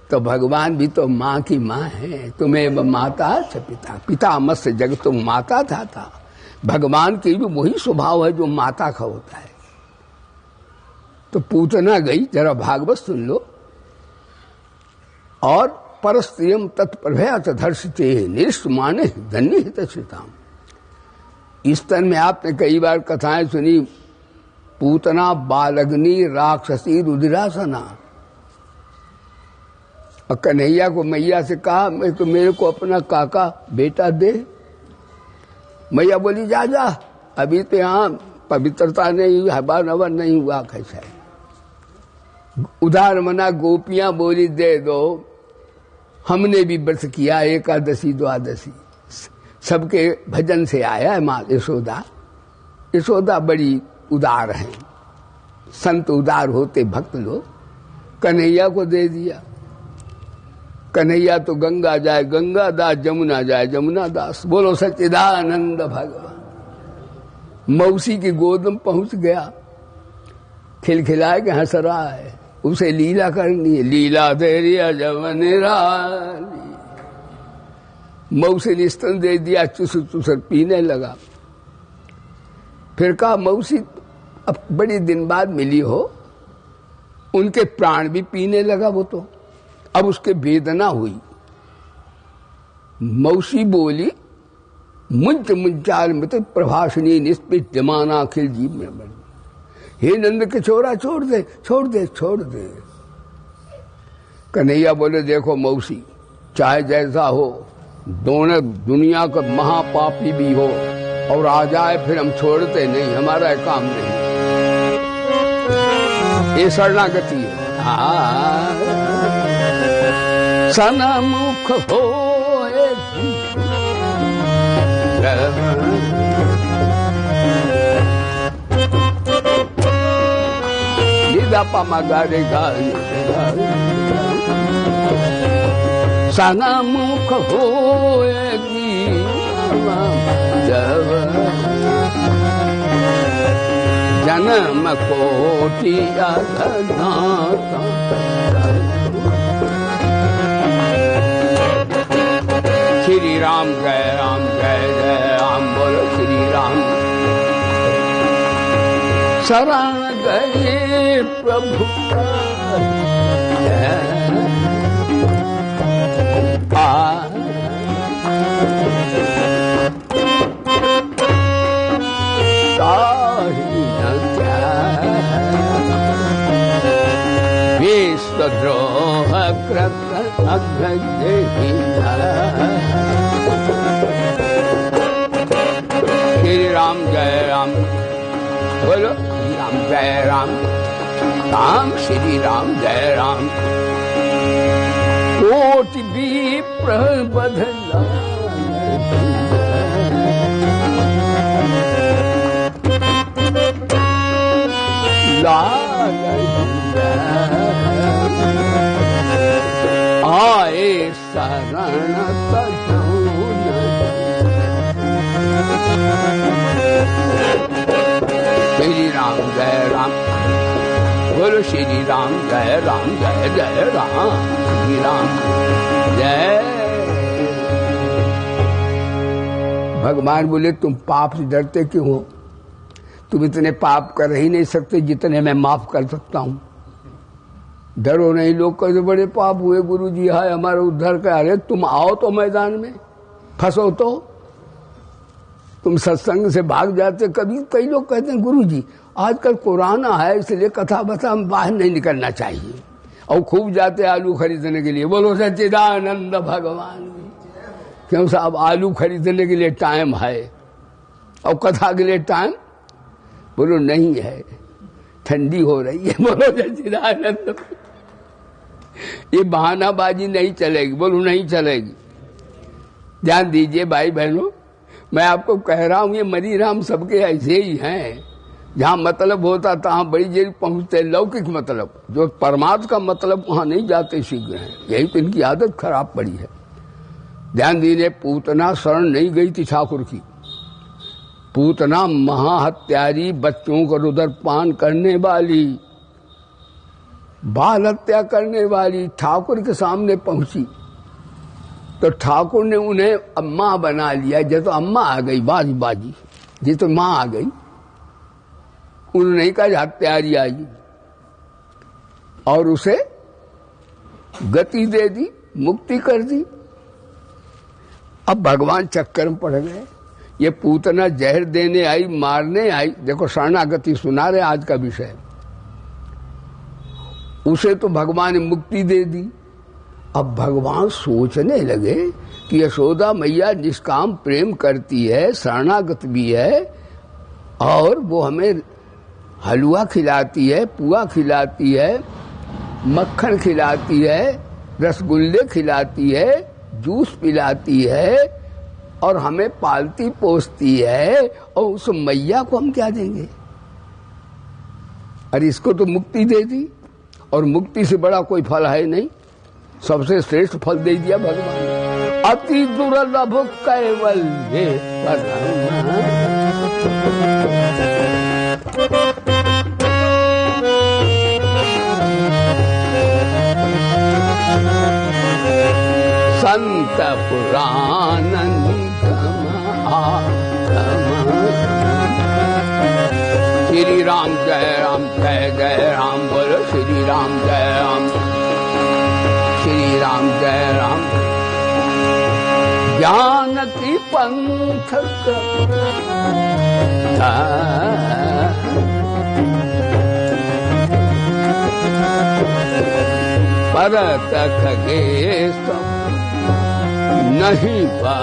तो भगवान भी तो माँ की माँ है। तुम्हें माता च पिता, पिता मत्स्य जग तुम माता था। भगवान की भी वही स्वभाव है जो माता का होता है। तो पूतना गई, जरा भागवत सुन लो। और परस्त्रियम तत्प्रभयात धर्षिते निष्ठ माने धन्य हितश्रिताम। इस तरह में आपने कई बार कथाएं सुनी, पूतना बालग्नि राक्षसी रुधिरासना। और कन्हैया को मैया से कहा मैं तो मेरे को अपना काका बेटा दे। मैया बोली जा जा, अभी तो यहाँ पवित्रता नहीं हुई, हवा नवा नहीं हुआ। कैसा है? उधार मना गोपियां बोली दे दो। हमने भी व्रत किया, एकादशी द्वादशी सबके भजन से आया है। माँ यशोदा, यशोदा बड़ी उदार है, संत उदार होते भक्त लोग। कन्हैया को दे दिया। कन्हैया तो गंगा जाए गंगा दास, जमुना जाए जमुना दास। बोलो सच्चिदानंद भगवान। मौसी की गोद में पहुंच गया, खिलखिलाए के हंस रहा है, उसे लीला करनी है। लीला तेरी अजब निराली। मौसी ने स्तन दे दिया, चुसर चुसर पीने लगा। फिर कहा मौसी अब बड़ी दिन बाद मिली हो, उनके प्राण भी पीने लगा वो तो। अब उसके वेदना हुई। मौसी बोली मुंच मुंचाल मत प्रभाषणी निष्पित जमाना अखिल जीव में बन। हे नंद के छोरा छोड़ दे छोड़ दे छोड़ दे। कन्हैया बोले देखो मौसी, चाहे जैसा हो, दोनों दुनिया का महापापी भी हो और आ जाए फिर हम छोड़ते नहीं, हमारा काम नहीं। ये शरणागति है। सनमुख हो पामा गा रे गा सनमुख होएगी जब जन्म कोटि अघनाता। श्री राम जय राम बोलो श्री राम। शरण गए प्रभु विश्वद्रोह कृत अग्रजे श्री राम जय राम बोलो श्री राम जय राम राम श्री राम जय राम। कोटि विप्र बधला आए शरण श्री राम जय राम बोलो श्री राम जय जय राम श्री राम जय। भगवान बोले तुम पाप से डरते क्यों हो? तुम इतने पाप कर ही नहीं सकते जितने मैं माफ कर सकता हूं। डरो नहीं। लोग कहते बड़े पाप हुए गुरुजी, हाय हमारा उद्धार कर। अरे तुम आओ तो मैदान में, फंसो तो तुम सत्संग से भाग जाते। कभी कई लोग कहते हैं गुरुजी आजकल कोरोना है इसलिए कथा बथा बाहर नहीं निकलना चाहिए, और खूब जाते आलू खरीदने के लिए। बोलो सच्चिदानंद भगवान। क्यों साहब, आलू खरीदने के लिए टाइम है और कथा के लिए टाइम बोलो नहीं है, ठंडी हो रही है। बोलो सच्चिदानंद। ये बहानाबाजी नहीं चलेगी, बोलो नहीं चलेगी। ध्यान दीजिए भाई बहनों, मैं आपको कह रहा हूं ये मरी राम सबके ऐसे ही हैं। जहां मतलब होता तहां बड़ी देर पहुंचते। लौकिक मतलब, जो परमात्मा का मतलब वहां नहीं जाते शीघ्र हैं। यही तो इनकी आदत खराब पड़ी है। ध्यान दीजिए, पूतना शरण नहीं गई थी ठाकुर की। पूतना महाहत्यारी, बच्चों को रुदरपान करने वाली, बाल हत्या करने वाली ठाकुर के सामने पहुंची तो ठाकुर ने उन्हें अम्मा बना लिया। जब तो अम्मा आ गई बाजी बाजी, जी तो माँ आ गई। उन्होंने नहीं कहा हत्यारी आई, और उसे गति दे दी, मुक्ति कर दी। अब भगवान चक्कर में पड़ गए। ये पूतना जहर देने आई, मारने आई। देखो शरणागति सुना रहे आज का विषय। उसे तो भगवान ने मुक्ति दे दी। अब भगवान सोचने लगे कि यशोदा मैया निष्काम प्रेम करती है, शरणागत भी है, और वो हमें हलवा खिलाती है, पुआ खिलाती है, मक्खन खिलाती है, रसगुल्ले खिलाती है, जूस पिलाती है, और हमें पालती पोसती है, और उस मैया को हम क्या देंगे? अरे इसको तो मुक्ति दे दी, और मुक्ति से बड़ा कोई फल है नहीं। सबसे श्रेष्ठ फल दे दिया भगवान ने। अति दुर्लभ कैवल्य संत पुराण निगम आगम। श्री राम जय राम बोलो श्री राम जय राम, श्री राम जय राम। ज्ञान की पंथ परत खगे नहीं पा।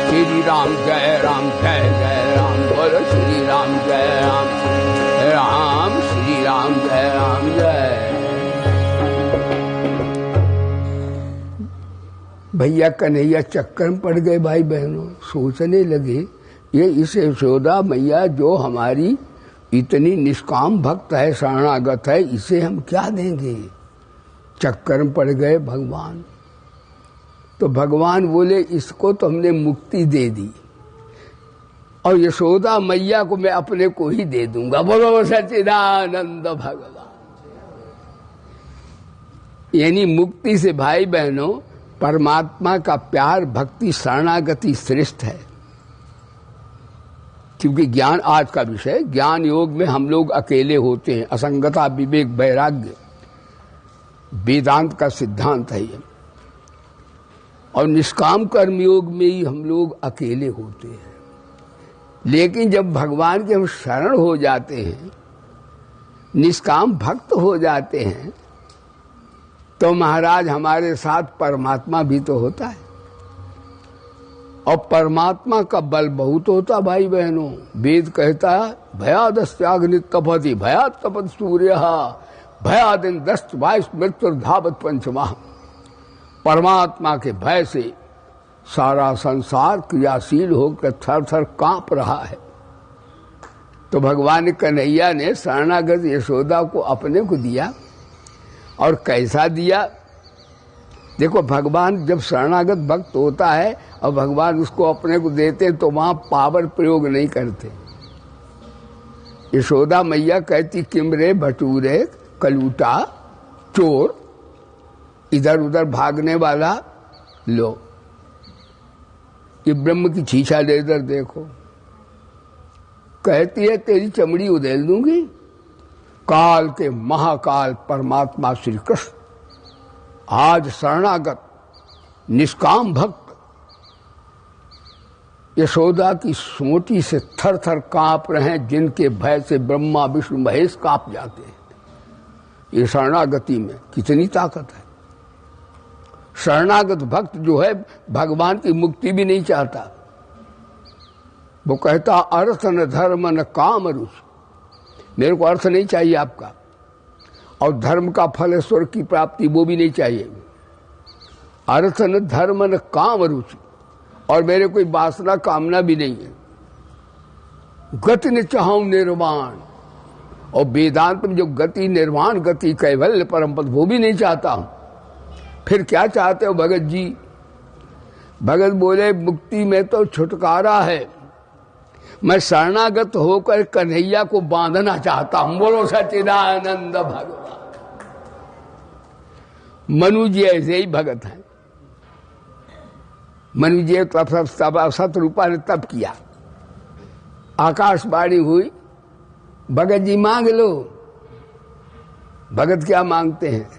श्री राम जय राम बोलो श्री राम जय राम श्री राम जय। भैया कन्हैया चक्कर में पड़ गए। भाई बहनों सोचने लगे ये इस यशोदा मैया जो हमारी इतनी निष्काम भक्त है, शरणागत है, इसे हम क्या देंगे? चक्कर में पड़ गए भगवान। तो भगवान बोले इसको तो हमने मुक्ति दे दी और यशोदा मैया को मैं अपने को ही दे दूंगा। बोलो सच्चिदानंद भगवान। यानी मुक्ति से भाई बहनों परमात्मा का प्यार, भक्ति, शरणागति श्रेष्ठ है। क्योंकि ज्ञान आज का विषय, ज्ञान योग में हम लोग अकेले होते हैं। असंगता, विवेक, वैराग्य वेदांत का सिद्धांत है ये। और निष्काम कर्म योग में ही हम लोग अकेले होते हैं। लेकिन जब भगवान के हम शरण हो जाते हैं, निष्काम भक्त हो जाते हैं, तो महाराज हमारे साथ परमात्मा भी तो होता है। और परमात्मा का बल बहुत होता भाई बहनों। वेद कहता है भयादस्याग्नि तपति भयात तपत सूर्य भयादिन दस्त वायु मृत्यु धावत पंचमा। परमात्मा के भय से सारा संसार क्रियाशील होकर थर थर कांप रहा है। तो भगवान कन्हैया ने शरणागत यशोदा को अपने को दिया। और कैसा दिया? देखो, भगवान जब शरणागत भक्त होता है और भगवान उसको अपने को देते हैं तो वहां पावर प्रयोग नहीं करते। यशोदा मैया कहती किमरे भटूरे कलूटा चोर, इधर उधर भागने वाला, लो ये ब्रह्म की छीछा ले इधर देखो। कहती है तेरी चमड़ी उधेल दूंगी। काल के महाकाल परमात्मा श्री कृष्ण आज शरणागत निष्काम भक्त यशोदा की सोटी से थर थर कांप रहे हैं, जिनके भय से ब्रह्मा विष्णु महेश कांप जाते हैं। ये शरणागति में कितनी ताकत है। शरणागत भक्त जो है भगवान की मुक्ति भी नहीं चाहता। वो कहता अर्थ न धर्म न काम रुचि, मेरे को अर्थ नहीं चाहिए आपका, और धर्म का फल है स्वर्ग की प्राप्ति, वो भी नहीं चाहिए। अर्थ न धर्म न काम रुचि, और मेरे कोई वासना कामना भी नहीं है। गति न चाहूं निर्वाण, और वेदांत में जो गति निर्वाण गति कैवल्य परम पद वो भी नहीं चाहता हूं। फिर क्या चाहते हो भगत जी? भगत बोले मुक्ति में तो छुटकारा है, मैं शरणागत होकर कन्हैया को बांधना चाहता हूं। बोलो सच्चिदानंद भगवान। मनु जी ऐसे ही भगत हैं। मनु जी सतरूपा ने तप किया, आकाशवाणी हुई, भगत जी मांग लो। भगत क्या मांगते हैं?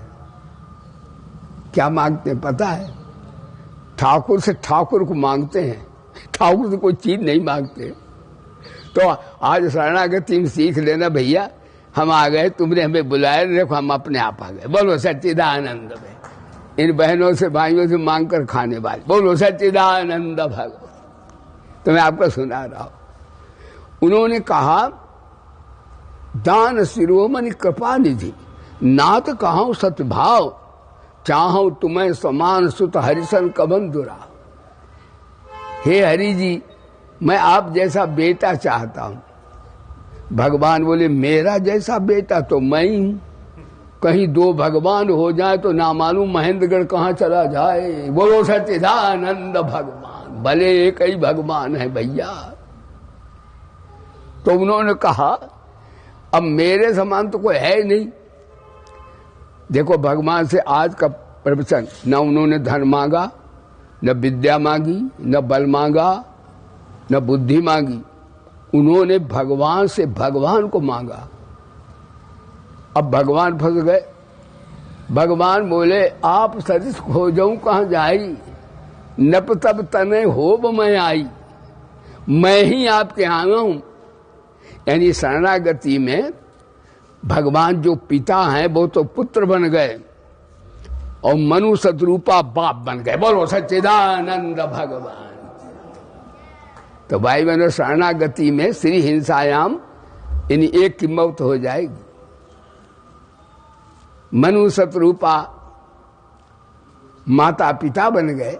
क्या मांगते हैं पता है? ठाकुर से ठाकुर को मांगते हैं, ठाकुर से कोई चीज नहीं मांगते। तो आज शरणागति में सीख लेना भैया, हम आ गए, तुमने हमें बुलाया, देखो हम अपने आप आ गए। बोलो सच्चिदानंद में। इन बहनों से भाइयों से मांग कर खाने वाले, बोलो सच्चिदानंद भगवान। तो मैं आपको सुना रहा हूं। उन्होंने कहा दान शिरोमणि कृपा निधि, नाथ कहूं सतभाव, चाहूं तुम्हें समान सुत हरिशन कबन दुरा। हे हरि जी, मैं आप जैसा बेटा चाहता हूं। भगवान बोले मेरा जैसा बेटा तो मैं ही हूं। कहीं दो भगवान हो जाए तो ना मालूम महेंद्रगढ़ कहां चला जाए। बोलो सच्चिदानंद भगवान। भले एक ही भगवान है भैया। तो उन्होंने कहा अब मेरे समान तो कोई है नहीं। देखो भगवान से आज का प्रवचन, न उन्होंने धन मांगा, न विद्या मांगी, न बल मांगा, न बुद्धि मांगी। उन्होंने भगवान से भगवान को मांगा। अब भगवान फंस गए। भगवान बोले आप सरिस खोजऊं कहां जाई, नप तब तने होब मैं आई, मैं ही आपके आया हूं। यानी शरणागति में भगवान जो पिता हैं वो तो पुत्र बन गए और मनु सतरूपा बाप बन गए। बोलो सच्चिदानंद भगवान। तो भाई बहनों शरणागति में श्री हिंसायाम इन एक की मौत हो जाएगी। मनु सतरूपा माता पिता बन गए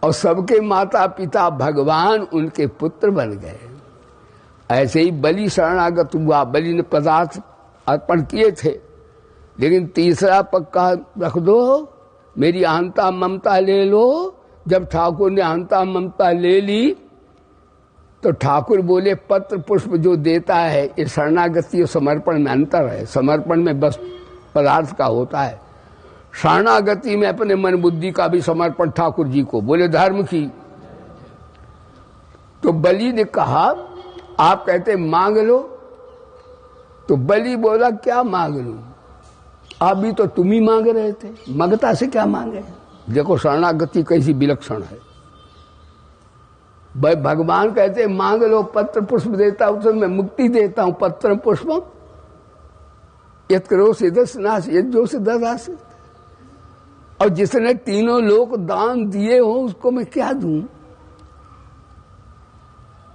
और सबके माता पिता भगवान उनके पुत्र बन गए। ऐसे ही बलि शरणागत हुआ, बलि ने पदार्थ अर्पण किए थे, लेकिन तीसरा पक्का रख दो, मेरी अहंता ममता ले लो। जब ठाकुर ने अहंता ममता ले ली तो ठाकुर बोले पत्र पुष्प जो देता है ये शरणागति और समर्पण में अंतर है। समर्पण में बस पदार्थ का होता है, शरणागति में अपने मन बुद्धि का भी समर्पण ठाकुर जी को, बोले धर्म की। तो बलि ने कहा आप कहते मांग लो, तो बलि बोला क्या मांग लूं, अभी तो तुम ही मांग रहे थे, मगता से क्या मांगे। देखो शरणागति कैसी विलक्षण है। भाई भगवान कहते मांग लो, पत्र पुष्प देता हूं तो मैं मुक्ति देता हूं, पत्र पुष्प यत् करो सिद्धनाश यज्ञो सिद्धदास। और जिसने तीनों लोक दान दिए हो उसको मैं क्या दूं।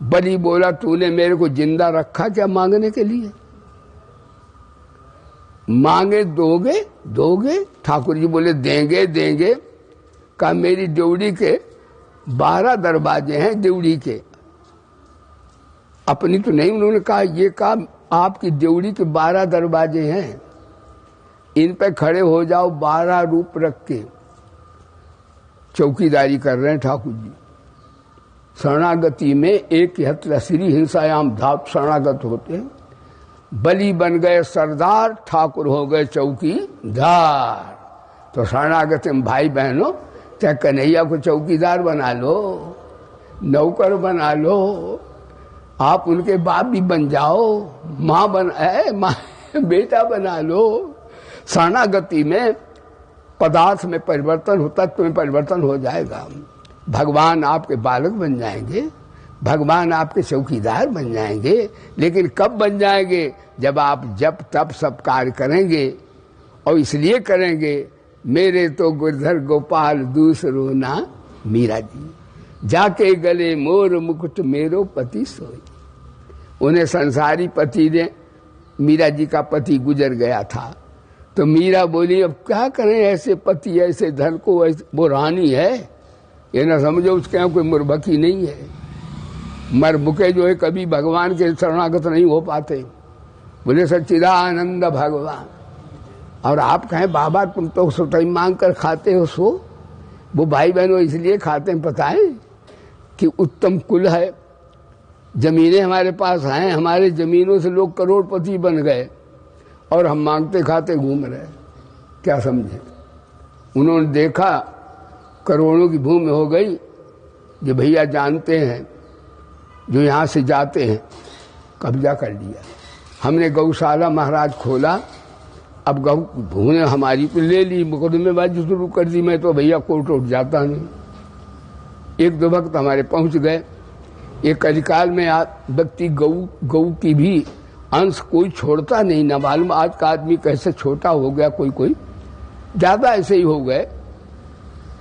बलि बोला तूने मेरे को जिंदा रखा क्या मांगने के लिए, मांगे दोगे दोगे। ठाकुर जी बोले देंगे देंगे। कहा मेरी ड्योढ़ी के 12 दरवाजे हैं, ड्योढ़ी के, अपनी तो नहीं। उन्होंने कहा ये कहा आपकी ड्योढ़ी के 12 दरवाजे हैं, इन पे खड़े हो जाओ, 12 रूप रख के चौकीदारी कर रहे हैं ठाकुर जी। शरणागति में एक हत्या श्री हिंसायाम धाप शरणागत होते हैं। बलि बन गए सरदार, ठाकुर हो गए चौकीदार। तो शरणागति में भाई बहनों चाहे कन्हैया को चौकीदार बना लो, नौकर बना लो, आप उनके बाप भी बन जाओ, माँ बेटा बना लो। शरणागति में पदार्थ में परिवर्तन हो, तत्व में परिवर्तन हो जाएगा। भगवान आपके बालक बन जाएंगे, भगवान आपके चौकीदार बन जाएंगे। लेकिन कब बन जाएंगे, जब आप जब तब सब कार्य करेंगे। और इसलिए करेंगे मेरे तो गिरधर गोपाल दूसरो ना मीरा जी, जाके गले मोर मुकुट मेरो पति सोई। उन्हें संसारी पति ने, मीरा जी का पति गुजर गया था, तो मीरा बोली अब क्या करें, ऐसे पति ऐसे धन को, ऐसे वो रानी है, ये ना समझो उसके यहाँ कोई मुर्बकी नहीं है। मरबुके जो है कभी भगवान के शरणागत नहीं हो पाते। बोले सच्चिदानंद भगवान। और आप कहें बाबा तुम तो स्वतः मांग कर खाते हो, सो वो भाई बहनों इसलिए खाते हैं पता है कि उत्तम कुल है, जमीनें हमारे पास हैं, हमारे जमीनों से लोग करोड़पति बन गए और हम मांगते खाते घूम रहे। क्या समझे, उन्होंने देखा करोड़ों की भूमि हो गई। जो भैया जानते हैं जो यहाँ से जाते हैं, कब्जा कर लिया। हमने गौशाला महाराज खोला, अब गौ भूमि हमारी तो ले ली, मुकदमेबाजी शुरू कर दी। मैं तो भैया कोर्ट उठ जाता नहीं। एक दो वक्त हमारे पहुंच गए। एक कलिकाल में व्यक्ति गौ की भी अंश कोई छोड़ता नहीं, न मालूम आज का आदमी कैसे छोटा हो गया, कोई ज्यादा ऐसे ही हो गए।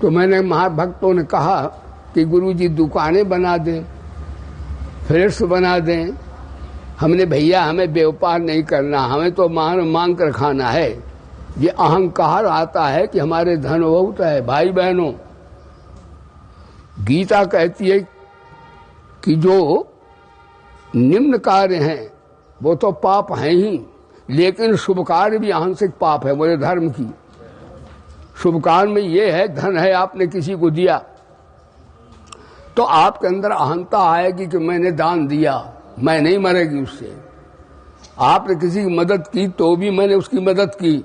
तो मैंने महाभक्तों ने कहा कि गुरुजी दुकानें बना दें, फ्लैट्स बना दें। हमने भैया हमें व्यापार नहीं करना, हमें तो मांग कर खाना है। ये अहंकार आता है कि हमारे धन बहुत है। भाई बहनों, गीता कहती है कि जो निम्न कार्य हैं वो तो पाप हैं ही, लेकिन शुभ कार्य भी आंशिक पाप है। बोले धर्म की शुभ कार्य में ये है, धन है आपने किसी को दिया तो आपके अंदर अहंता आएगी कि मैंने दान दिया, मैं नहीं मरेगी उससे। आपने किसी की मदद की तो भी मैंने उसकी मदद की।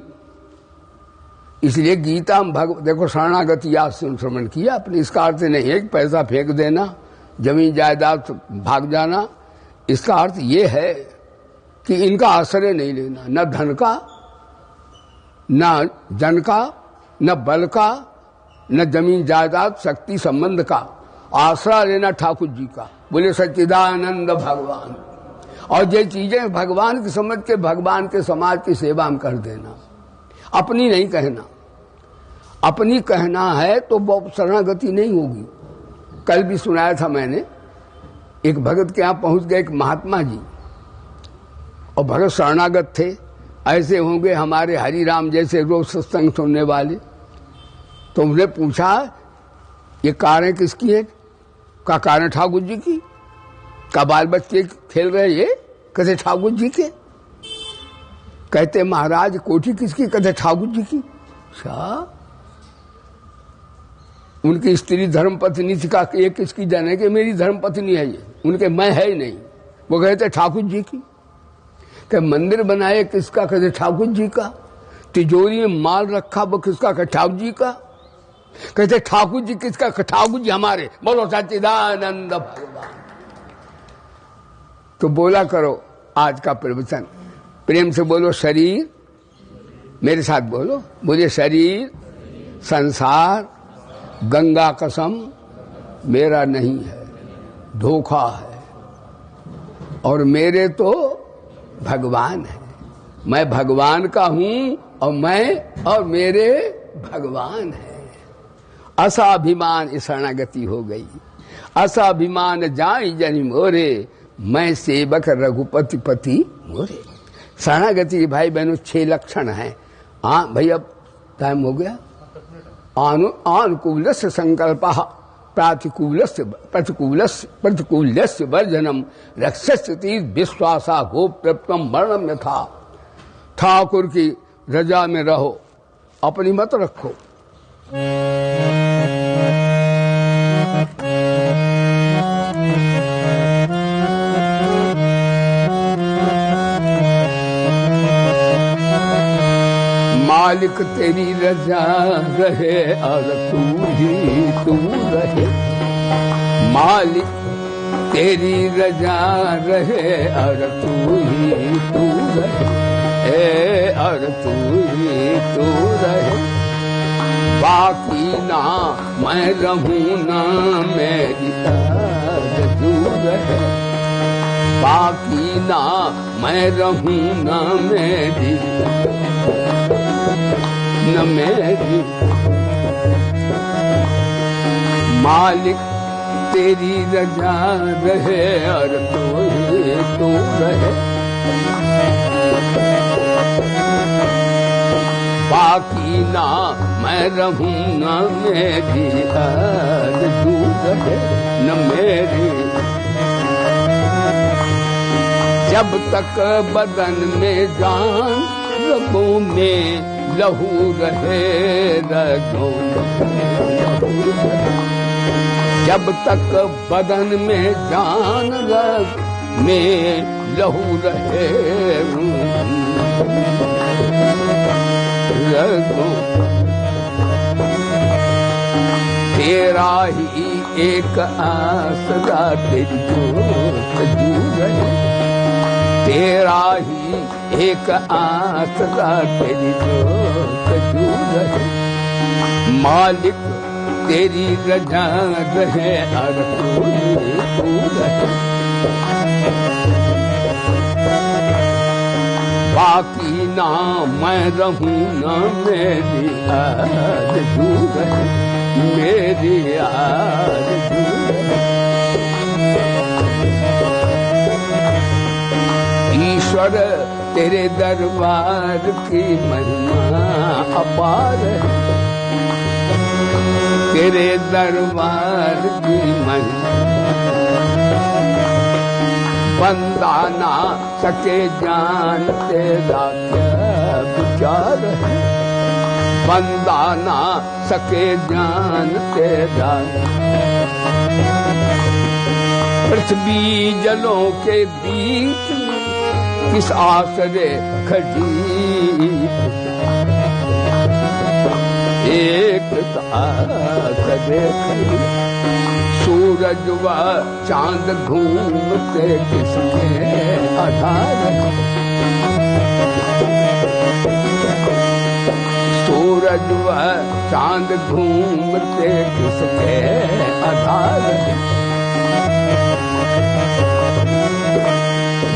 इसलिए गीता में देखो शरणागति आज से श्रवण किया अपने, इसका अर्थ नहीं है कि पैसा फेंक देना, जमीन जायदाद भाग जाना। इसका अर्थ ये है कि इनका आश्रय नहीं लेना, न धन का, न जन का, न बल का, न जमीन जायदाद शक्ति संबंध का। आश्रय लेना ठाकुर जी का। बोले सच्चिदानंद भगवान। और ये चीजें भगवान की समझ के भगवान के समाज की सेवा में कर देना, अपनी नहीं कहना। अपनी कहना है तो वो शरणागति नहीं होगी। कल भी सुनाया था मैंने, एक भगत के यहाँ पहुंच गए एक महात्मा जी, और भगत शरणागत थे। ऐसे होंगे हमारे हरिराम जैसे रोज सत्संग सुनने वाले। तो उन्हें पूछा ये कारें किसकी है? का कारें ठाकुर जी की? का बाल बच्चे खेल रहे ये? कहते ठाकुर जी के। कहते महाराज कोठी किसकी? कहते ठाकुर जी की। उनकी स्त्री धर्मपत्नी थी का ये किसकी जाने के? मेरी धर्मपत्नी है ये, उनके मैं है ही नहीं। वो कहते ठाकुर जी की। कि मंदिर बनाए किसका? कहते ठाकुर जी का। तिजोरी में माल रखा वो किसका? कहते ठाकुर जी का। कहते ठाकुर जी किसका? ठाकुर जी हमारे। बोलो सच्चिदानंद भगवान। तो बोला करो आज का प्रवचन प्रेम से बोलो। शरीर, मेरे साथ बोलो, बोलिए शरीर संसार गंगा कसम मेरा नहीं है, धोखा है, और मेरे तो भगवान है। मैं भगवान का हूं और मैं और मेरे भगवान है। असाभिमान शरणागति हो गई। असाभिमान जाई जनि मोरे, मैं सेवक रघुपति पति मोरे। शरणागति भाई बहनों 6 लक्षण हैं। हाँ भाई अब टाइम हो गया। अनुकूलस्य संकल्प प्रतिकूलस्य वर्जनम रक्षस्यति विश्वासा गोप्यत्वम वर्णम यथा। ठाकुर की रजा में रहो, अपनी मत रखो। मालिक तेरी रजा रहे और तू ही तू रहे। मालिक तेरी रजा रहे और तू ही तू रहे, और तू ही तू रहे। बाकी ना मैं रहूं ना मेरी आरज़ू रहे। बाकी ना मैं रहूं ना मेरी न मेरी। मालिक तेरी रजा रहे और तू ही तू रहे। बाकी ना मैं रहूं न मेरी आरज़ू रहे न मेरी। जब तक बदन में जान रगों में लहू रहे, रगों जब तक बदन में जान रग में लहू रहे, रगों तेरा ही एक आसरा तेरी जोत जू रहे। तेरा ही एक आसरा तेरी जोत जू रहे। मालिक तेरी रजा रहे और तू रहे। बाकी ना मैं रहूं ना मेरी आरज़ू रहे, मेरी आरज़ू रहे। ईश्वर तेरे दरबार की महिमा अपार है। तेरे दरबार की महिमा बंदा ना सके जान तेरा क्या विचार है। बंदा ना सके जान तेरा। पृथ्वी जलों के बीच किस आसरे खड़ी, एक आसरे खड़ी। सूरज व चांद घूमते किसके आधार। सूरज व चांद घूमते किसके आधार।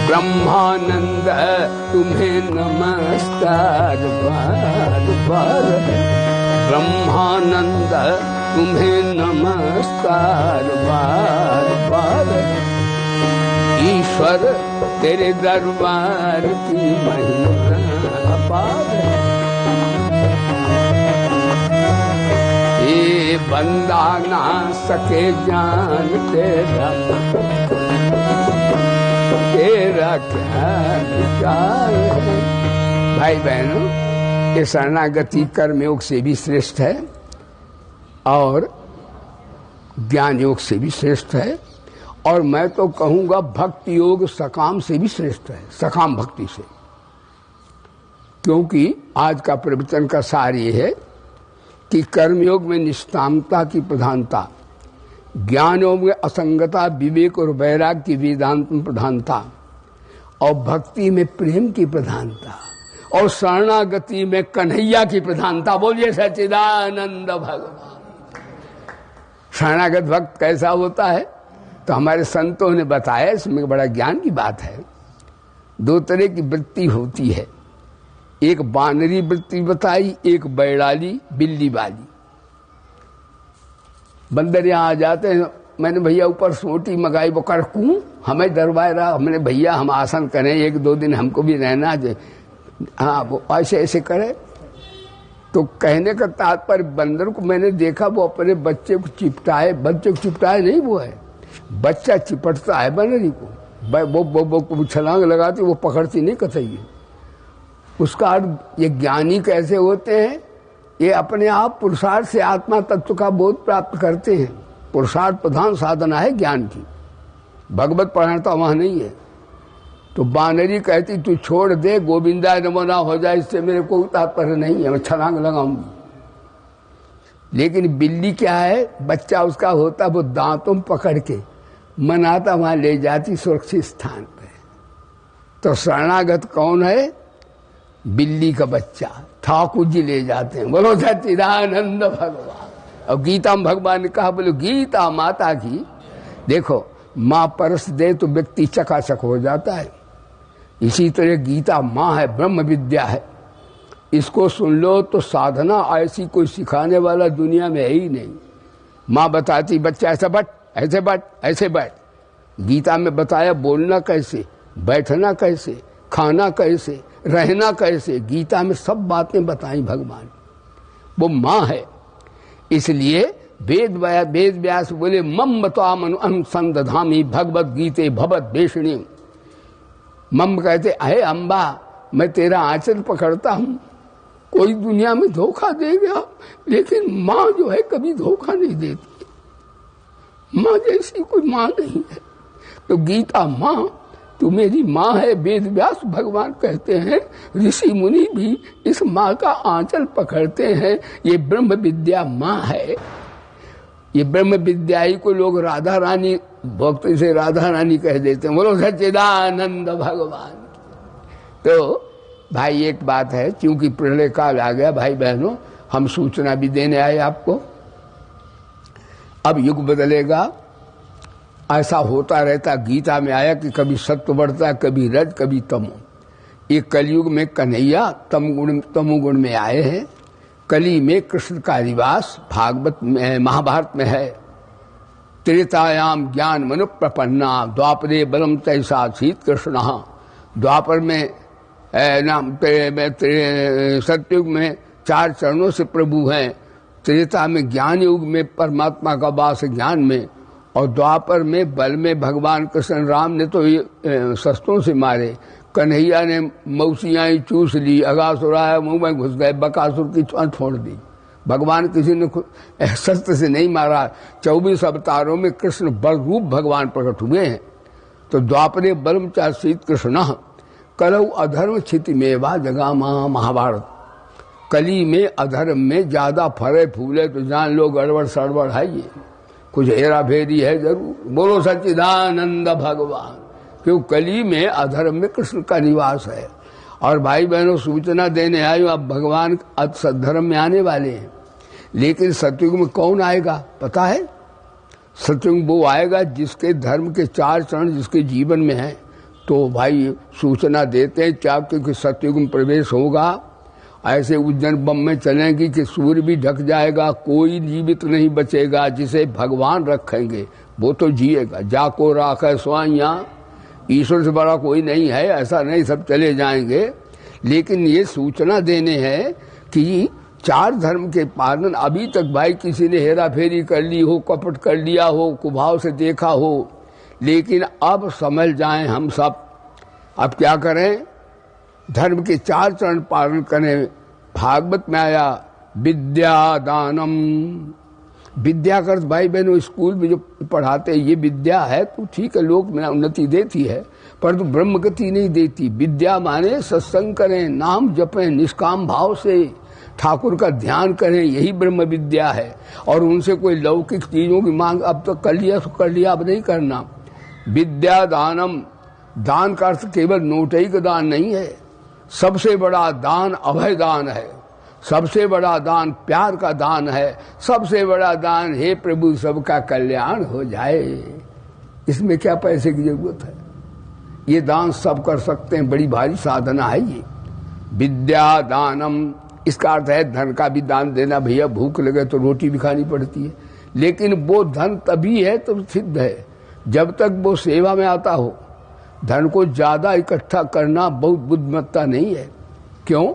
ब्रह्मानंद तुम्हें नमस्कार बार बार। ब्रह्मानंद तुम्हें नमस्कार बार बार। ईश्वर तेरे दरबार की महिमा अपार। हे बंदा ना सके जान तेरा, तेरा क्या विचार है। भाई बहनों, ये शरणागति कर्मयोग से भी श्रेष्ठ है और ज्ञान योग से भी श्रेष्ठ है, और मैं तो कहूंगा भक्ति योग सकाम से भी श्रेष्ठ है, सकाम भक्ति से। क्योंकि आज का प्रवचन का सार ये है कि कर्मयोग में निष्कामता की प्रधानता, ज्ञान योग में असंगता, विवेक और वैराग की वेदांत में प्रधानता, और भक्ति में प्रेम की प्रधानता, और शरणागति में कन्हैया की प्रधानता। बोलिए सच्चिदानंद भगवान। शरणागत भक्त कैसा होता है तो हमारे संतों ने बताया, इसमें बड़ा ज्ञान की बात है। दो तरह की वृत्ति होती है, एक बानरी वृत्ति बताई, एक बैड़ाली बिल्ली वाली। बंदर यहाँ आ जाते हैं, मैंने भैया ऊपर सोटी मंगाई, वो करकूं हमें दरबारा, हमने भैया हम आसन करें, एक दो दिन हमको भी रहना, हाँ वो ऐसे ऐसे करे। तो कहने का तात्पर्य, बंदर को मैंने देखा वो अपने बच्चे को चिपटाए, बच्चे को चिपटाए नहीं, वो है बच्चा चिपटता है बंदरी को, वो छलांग लगाती, वो पकड़ती नहीं कतई। उसका अर्थ ये ज्ञानी कैसे होते हैं, ये अपने आप पुरुषार्थ से आत्मा तत्व का बोध प्राप्त करते हैं। पुरुषार्थ प्रधान साधना है ज्ञान की, भगवत परायणता वहां नहीं है। तो बानरी कहती तू छोड़ दे, गोविंदा नमो ना हो जाए, इससे मेरे को तात्पर्य नहीं है, मैं छलांग लगाऊंगी। लेकिन बिल्ली क्या है, बच्चा उसका होता, वो दांतों में पकड़ के मनाता, वहां ले जाती सुरक्षित स्थान पे। तो शरणागत कौन है, बिल्ली का बच्चा, ठाकुर जी ले जाते हैं। बोलो सच्चिदानंद भगवान। और गीता में भगवान ने कहा, बोलो गीता माता की, देखो माँ परस दे तो व्यक्ति चकाचक हो जाता है, इसी तरह गीता माँ है, ब्रह्म विद्या है। इसको सुन लो तो साधना ऐसी कोई सिखाने वाला दुनिया में है ही नहीं। माँ बताती बच्चा ऐसा बैठ, ऐसे बैठ, ऐसे बैठ। गीता में बताया बोलना कैसे, बैठना कैसे, खाना कैसे, रहना कैसे, गीता में सब बातें बताई भगवान। वो माँ है। इसलिए वेद व्यास बोले मम त्वाम अनुसंदधामि भगवत गीते भवत भेषणी। मम कहते है अम्बा, मैं तेरा आंचल पकड़ता हूं। कोई दुनिया में धोखा दे गया, लेकिन माँ जो है कभी धोखा नहीं देती। माँ जैसी कोई माँ नहीं है। तो गीता माँ, तू मेरी माँ है। वेद व्यास भगवान कहते हैं, ऋषि मुनि भी इस माँ का आंचल पकड़ते हैं। ये ब्रह्म विद्या माँ है। ये ब्रह्म विद्या ही को लोग राधा रानी, भक्त से राधा रानी कह देते हैं। बोलो सच्चिदानंद भगवान। तो भाई एक बात है, क्योंकि प्रलय काल आ गया भाई बहनों, हम सूचना भी देने आए आपको। अब युग बदलेगा, ऐसा होता रहता। गीता में आया कि कभी सत्व बढ़ता, कभी रज, कभी तमो। ये कलयुग में कन्हैया तमोगुण में आए हैं। कली में कृष्ण का निवास भागवत में, महाभारत में है। त्रेतायाम ज्ञान मनु प्रपन्ना, द्वापरे बलम तैसासीत कृष्ण। द्वापर में सतयुग में 4 चरणों से प्रभु हैं। त्रेता में ज्ञान युग में परमात्मा का वास ज्ञान में, और द्वापर में बल में भगवान कृष्ण राम ने तो ये शस्त्रों से मारे, कन्हैया ने मौसियाँ ही चूस ली, अगासुराया मुंह में घुस गए, बकासुर की छोड़ दी। भगवान किसी ने शस्त्र से नहीं मारा। 24 अवतारों में कृष्ण बल रूप भगवान प्रकट हुए हैं। तो द्वापरे बलम चासीत कृष्ण कलौ अधर्म क्षिति मेवा जगामा। महाभारत। कली में अधर्म में ज्यादा फरे फूले तो जान लो गड़बड़ सड़बड़ है, ये कुछ हेरा फेरी है जरूर। बोलो सच्चिदानंद भगवान। क्यों, कली में अधर्म में कृष्ण का निवास है। और भाई बहनों सूचना देने आयो, अब भगवान सद्धर्म में आने वाले हैं। लेकिन सतयुग में कौन आएगा पता है? सतयुग वो आएगा जिसके धर्म के 4 चरण जिसके जीवन में है। तो भाई सूचना देते हैं क्या, क्योंकि सतयुग में प्रवेश होगा। ऐसे उज्जैन बम में चलेंगी कि सूर्य भी ढक जाएगा, कोई जीवित नहीं बचेगा। जिसे भगवान रखेंगे वो तो जिएगा। जाको राखे स्वाइया, ईश्वर से बड़ा कोई नहीं है, ऐसा नहीं सब चले जाएंगे। लेकिन ये सूचना देने हैं कि चार धर्म के पालन अभी तक भाई किसी ने हेरा फेरी कर ली हो, कपट कर लिया हो, कुभाव से देखा हो, लेकिन अब समझ जाएं हम सब, अब क्या करें, धर्म के चार चरण पालन करें। भागवत में आया विद्या दानम, विद्या कर भाई बहनों स्कूल में जो पढ़ाते हैं ये विद्या है तो ठीक है, लोक में उन्नति देती है, परंतु ब्रह्म गति नहीं देती। विद्या माने सत्संग करें, नाम जपें, निष्काम भाव से ठाकुर का ध्यान करें, यही ब्रह्म विद्या है। और उनसे कोई लौकिक चीजों की मांग अब तो कर लिया तो कर लिया, अब नहीं करना। विद्या दानम, दान का अर्थ केवल नोटई का दान नहीं है, सबसे बड़ा दान अभय दान है, सबसे बड़ा दान प्यार का दान है, सबसे बड़ा दान हे प्रभु सबका कल्याण हो जाए। इसमें क्या पैसे की जरूरत है, ये दान सब कर सकते हैं, बड़ी भारी साधना है ये विद्या दानम। इसका अर्थ है धन का भी दान देना, भैया भूख लगे तो रोटी भी खानी पड़ती है, लेकिन वो धन तभी है तो सिद्ध है जब तक वो सेवा में आता हो। धन को ज्यादा इकट्ठा करना बहुत बुद्धिमत्ता नहीं है। क्यों?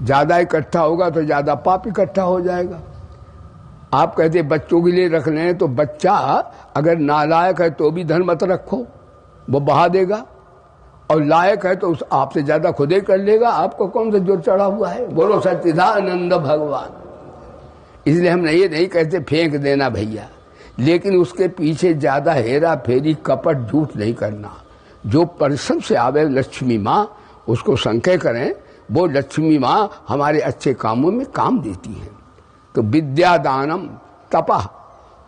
ज्यादा इकट्ठा होगा तो ज्यादा पाप इकट्ठा हो जाएगा। आप कहते बच्चों के लिए रख लें, तो बच्चा अगर नालायक है तो भी धन मत रखो, वो बहा देगा, और लायक है तो उस आपसे ज्यादा खुद ही कर लेगा। आपको कौन सा जोर चढ़ा हुआ है? बोलो सच्चिदानंद भगवान। इसलिए हम ये नहीं कहते फेंक देना भैया, लेकिन उसके पीछे ज्यादा हेरा फेरी कपट झूठ नहीं करना। जो परिश्रम से आवे लक्ष्मी माँ, उसको संख्या करें, वो लक्ष्मी माँ हमारे अच्छे कामों में काम देती है। तो विद्या दानम तपः,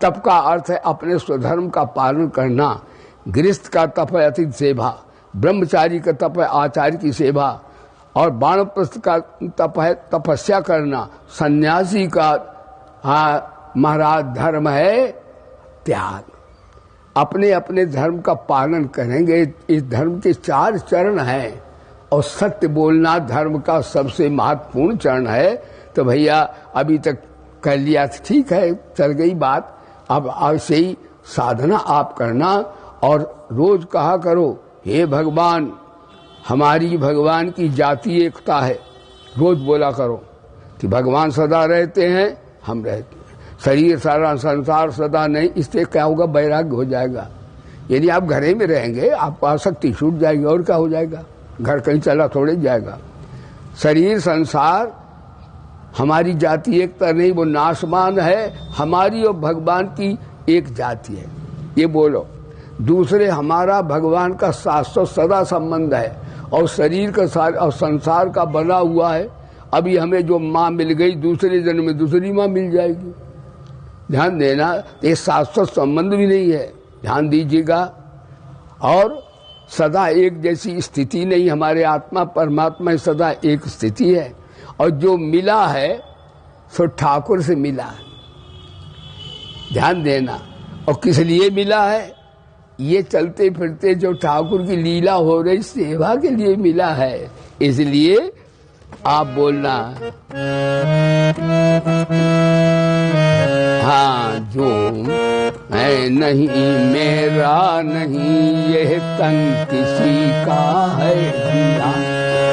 तप का अर्थ है अपने स्वधर्म का पालन करना। गृहस्थ का तप है अतिथि सेवा, ब्रह्मचारी का तप है आचार्य की सेवा, और वानप्रस्थ का तप है तपस्या करना। सन्यासी का महाराज धर्म है त्याग। अपने अपने धर्म का पालन करेंगे। इस धर्म के चार चरण हैं और सत्य बोलना धर्म का सबसे महत्वपूर्ण चरण है। तो भैया अभी तक कर लिया ठीक है, चल गई बात। अब ऐसे ही साधना आप करना और रोज कहा करो, हे भगवान, हमारी भगवान की जाति एकता है। रोज बोला करो कि भगवान सदा रहते हैं, हम रहते हैं, शरीर सारा संसार सदा नहीं। इससे क्या होगा? वैराग्य हो जाएगा। यदि आप घरे में रहेंगे आपको आसक्ति छूट जाएगी, और क्या हो जाएगा? घर कहीं चला थोड़े जाएगा। शरीर संसार हमारी जाति एकता नहीं, वो नाशमान है। हमारी और भगवान की एक जाति है, ये बोलो। दूसरे, हमारा भगवान का शाश्वत सदा संबंध है, और शरीर का और संसार का बना हुआ है। अभी हमें जो माँ मिल गई, दूसरे जन्म में दूसरी माँ मिल जाएगी। ध्यान देना, ये शाश्वत संबंध भी नहीं है, ध्यान दीजिएगा। और सदा एक जैसी स्थिति नहीं, हमारे आत्मा परमात्मा सदा एक स्थिति है। और जो मिला है सो ठाकुर से मिला है, ध्यान देना। और किस लिए मिला है? ये चलते फिरते जो ठाकुर की लीला हो रही सेवा के लिए मिला है। इसलिए आप बोलना, हाँ, जो मैं नहीं मेरा नहीं, यह तन किसी का है दिया।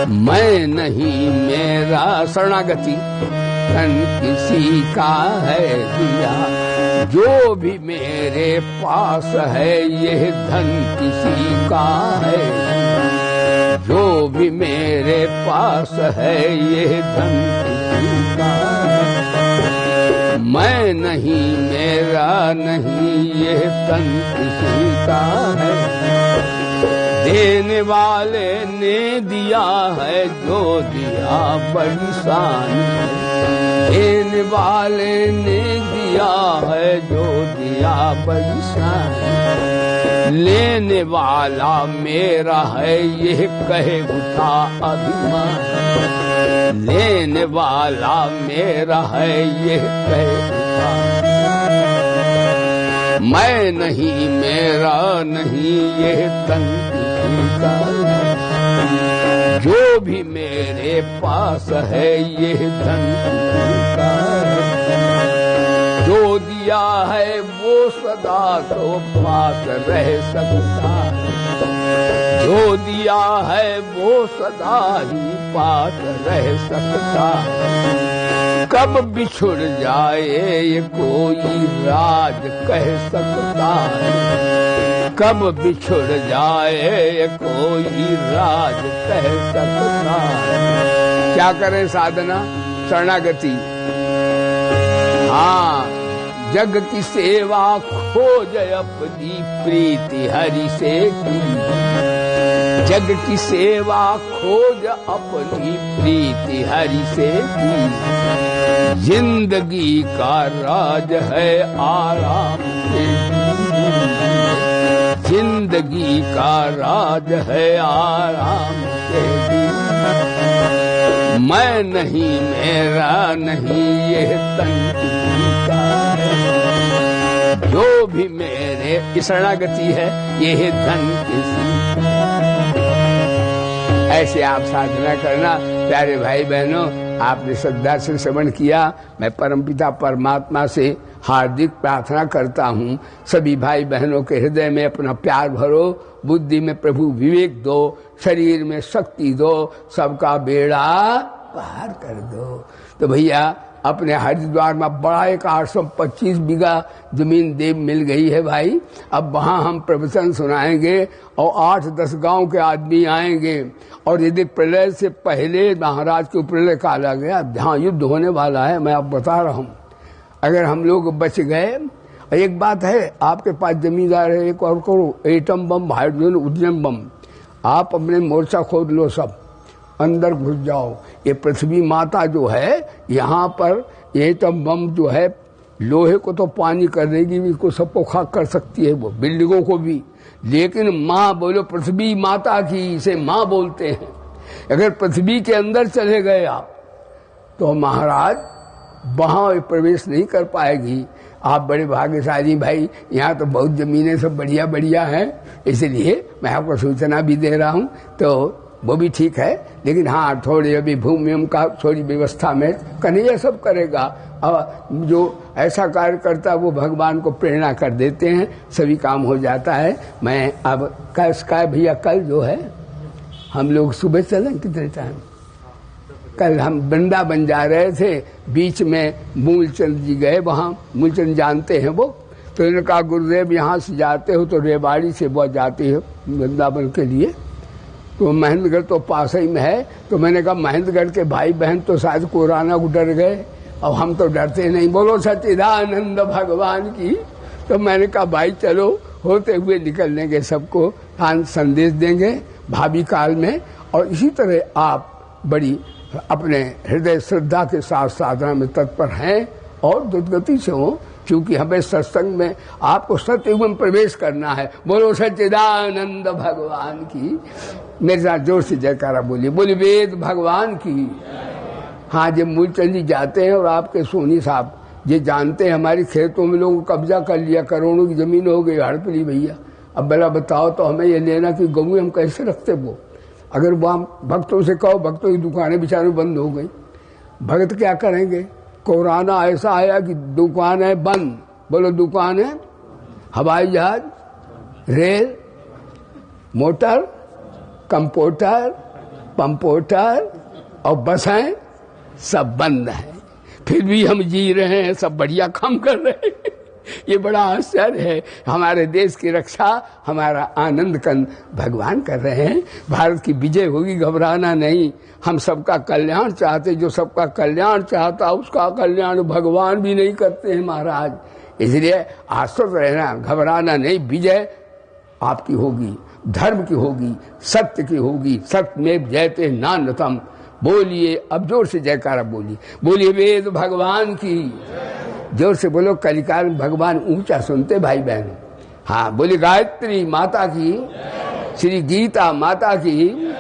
मैं नहीं मेरा शरणागति, तन किसी का है दिया। जो भी मेरे पास है यह धन किसी का है दिया। जो भी मेरे पास है यह धन किसी का है। मैं नहीं मेरा नहीं, यह तन किसी का है। देने वाले ने दिया है, जो दिया बड़ी शान। देने वाले ने दिया है, जो दिया बड़ी शान। लेने वाला मेरा है, यह कहे उठा अभिमान। लेने वाला मेरा है, यह कहे उठा। मैं नहीं मेरा नहीं, यह तन किसी का है। जो भी मेरे पास है, यह धन किसी का है। जो दिया है वो सदा तो पास रह सकता है। जो दिया है वो सदा ही पास रह सकता है, कब बिछुड़ जाए ये कोई राज कह सकता है, कब बिछुड़ जाए ये कोई राज कह सकता है। क्या करें साधना? शरणागति। हाँ, जग की सेवा खोज अपनी प्रीति हरि से की, जग की सेवा खोज अपनी प्रीति हरि से की, जिंदगी का राज है आराम से, जिंदगी का राज है आराम से। मैं नहीं मेरा नहीं ये तन का है, जो भी मेरे शरणागति है ये धन किसी। ऐसे आप साधना करना। प्यारे भाई बहनों, आपने श्रद्धा से श्रवण किया। मैं परमपिता परमात्मा से हार्दिक प्रार्थना करता हूँ, सभी भाई बहनों के हृदय में अपना प्यार भरो, बुद्धि में प्रभु विवेक दो, शरीर में शक्ति दो, सबका बेड़ा पार कर दो। तो भैया अपने हरिद्वार में बड़ा एक 825 बीघा जमीन देव मिल गई है भाई। अब वहाँ हम प्रवचन सुनाएंगे और 8-10 गांव के आदमी आएंगे। और यदि प्रलय से पहले महाराज के प्रलय काल आ गया, जहाँ युद्ध होने वाला है, मैं आप बता रहा हूँ, अगर हम लोग बच गए। एक बात है, आपके पास जमींदार है, एक और करो, एटम बम, हाइड्रोजन उद्यम बम, आप अपने मोर्चा खोद लो, सब अंदर घुस जाओ। ये पृथ्वी माता जो है, यहाँ पर एटम बम जो है, लोहे को तो पानी कर देगी, इसको सबको खाक कर सकती है, वो बिल्डिंगों को भी। लेकिन माँ बोलो, पृथ्वी माता की, इसे माँ बोलते हैं। अगर पृथ्वी के अंदर चले गए आप, तो महाराज वहाँ प्रवेश नहीं कर पाएगी। आप बड़े भाग्यशाली भाई, यहाँ तो बहुत जमीनें सब बढ़िया बढ़िया हैं, इसलिए मैं आपको सूचना भी दे रहा हूँ, तो वो भी ठीक है। लेकिन हाँ, थोड़ी अभी भूमि का थोड़ी व्यवस्था में कन्हैया सब करेगा। और जो ऐसा कार्य करता है वो भगवान को प्रेरणा कर देते हैं, सभी काम हो जाता है। मैं अब कल भैया, कल जो है हम लोग सुबह चलें, कितने टाइम? कल हम वृंदावन जा रहे थे, बीच में मूलचंद जी गए, वहाँ मूलचंद जानते हैं वो, तो इन्होंने कहा गुरुदेव यहाँ से जाते हो तो रेवाड़ी से वो जाती है वृंदावन के लिए, तो महेंद्रगढ़ तो पास ही में है। तो मैंने कहा महेंद्रगढ़ के भाई बहन तो शायद कोरोना को डर गए, अब हम तो डरते नहीं, बोलो सच्चिदानंद भगवान की। तो मैंने कहा भाई चलो, होते हुए निकल लेंगे, सबको संदेश देंगे भावी काल में। और इसी तरह आप बड़ी अपने हृदय श्रद्धा के साथ साधना में तत्पर हैं और दुर्गति से हो, क्योंकि हमें सत्संग में आपको सतयुग में प्रवेश करना है। बोलो सच्चिदानंद भगवान की। मेरे साथ जोर से जयकारा बोलिए, बोले वेद भगवान की। हाँ, जब मूलचंद जी जाते हैं और आपके सोनी साहब ये जानते हैं हमारे खेतों में लोगों को कब्जा कर लिया, करोड़ों की जमीन हो गई, हड़प ली भैया। अब भला बताओ तो हमें ये लेना कि गऊ हम कैसे रखते वो? अगर वहाँ भक्तों से कहो, भक्तों की दुकानें बेचारे बंद हो गई, भक्त क्या करेंगे? कोरोना ऐसा आया कि दुकान है बंद, बोलो दुकान है, हवाई जहाज, रेल, मोटर, कंप्यूटर, पंपोटर और बसें सब बंद है। फिर भी हम जी रहे हैं, सब बढ़िया काम कर रहे हैं। ये बड़ा आश्चर्य है। हमारे देश की रक्षा, हमारा आनंद कंद भगवान कर रहे हैं। भारत की विजय होगी, घबराना नहीं। हम सबका कल्याण चाहते, जो सबका कल्याण चाहता उसका कल्याण भगवान भी नहीं करते हैं महाराज। इसलिए आश्वस्त रहना, घबराना नहीं। विजय आपकी होगी, धर्म की होगी, सत्य की होगी। सत्य में जयते नान्यतम। बोलिए, अब जोर से जयकारा बोलिए, बोलिए वेद भगवान की। जोर से बोलो, कलिकाल भगवान ऊंचा सुनते भाई बहन। हाँ, बोली गायत्री माता की, श्री गीता माता की,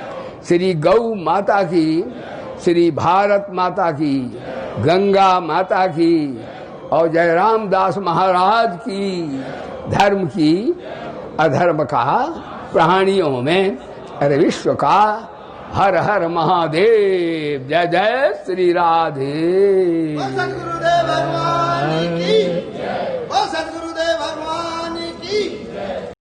श्री गौ माता की, श्री भारत माता की, गंगा माता की और जयराम दास महाराज की। धर्म की, अधर्म का, प्राणियों में, अरे विश्व का। हर हर महादेव। जय जय श्री राधे। गुरुदेव भगवान की।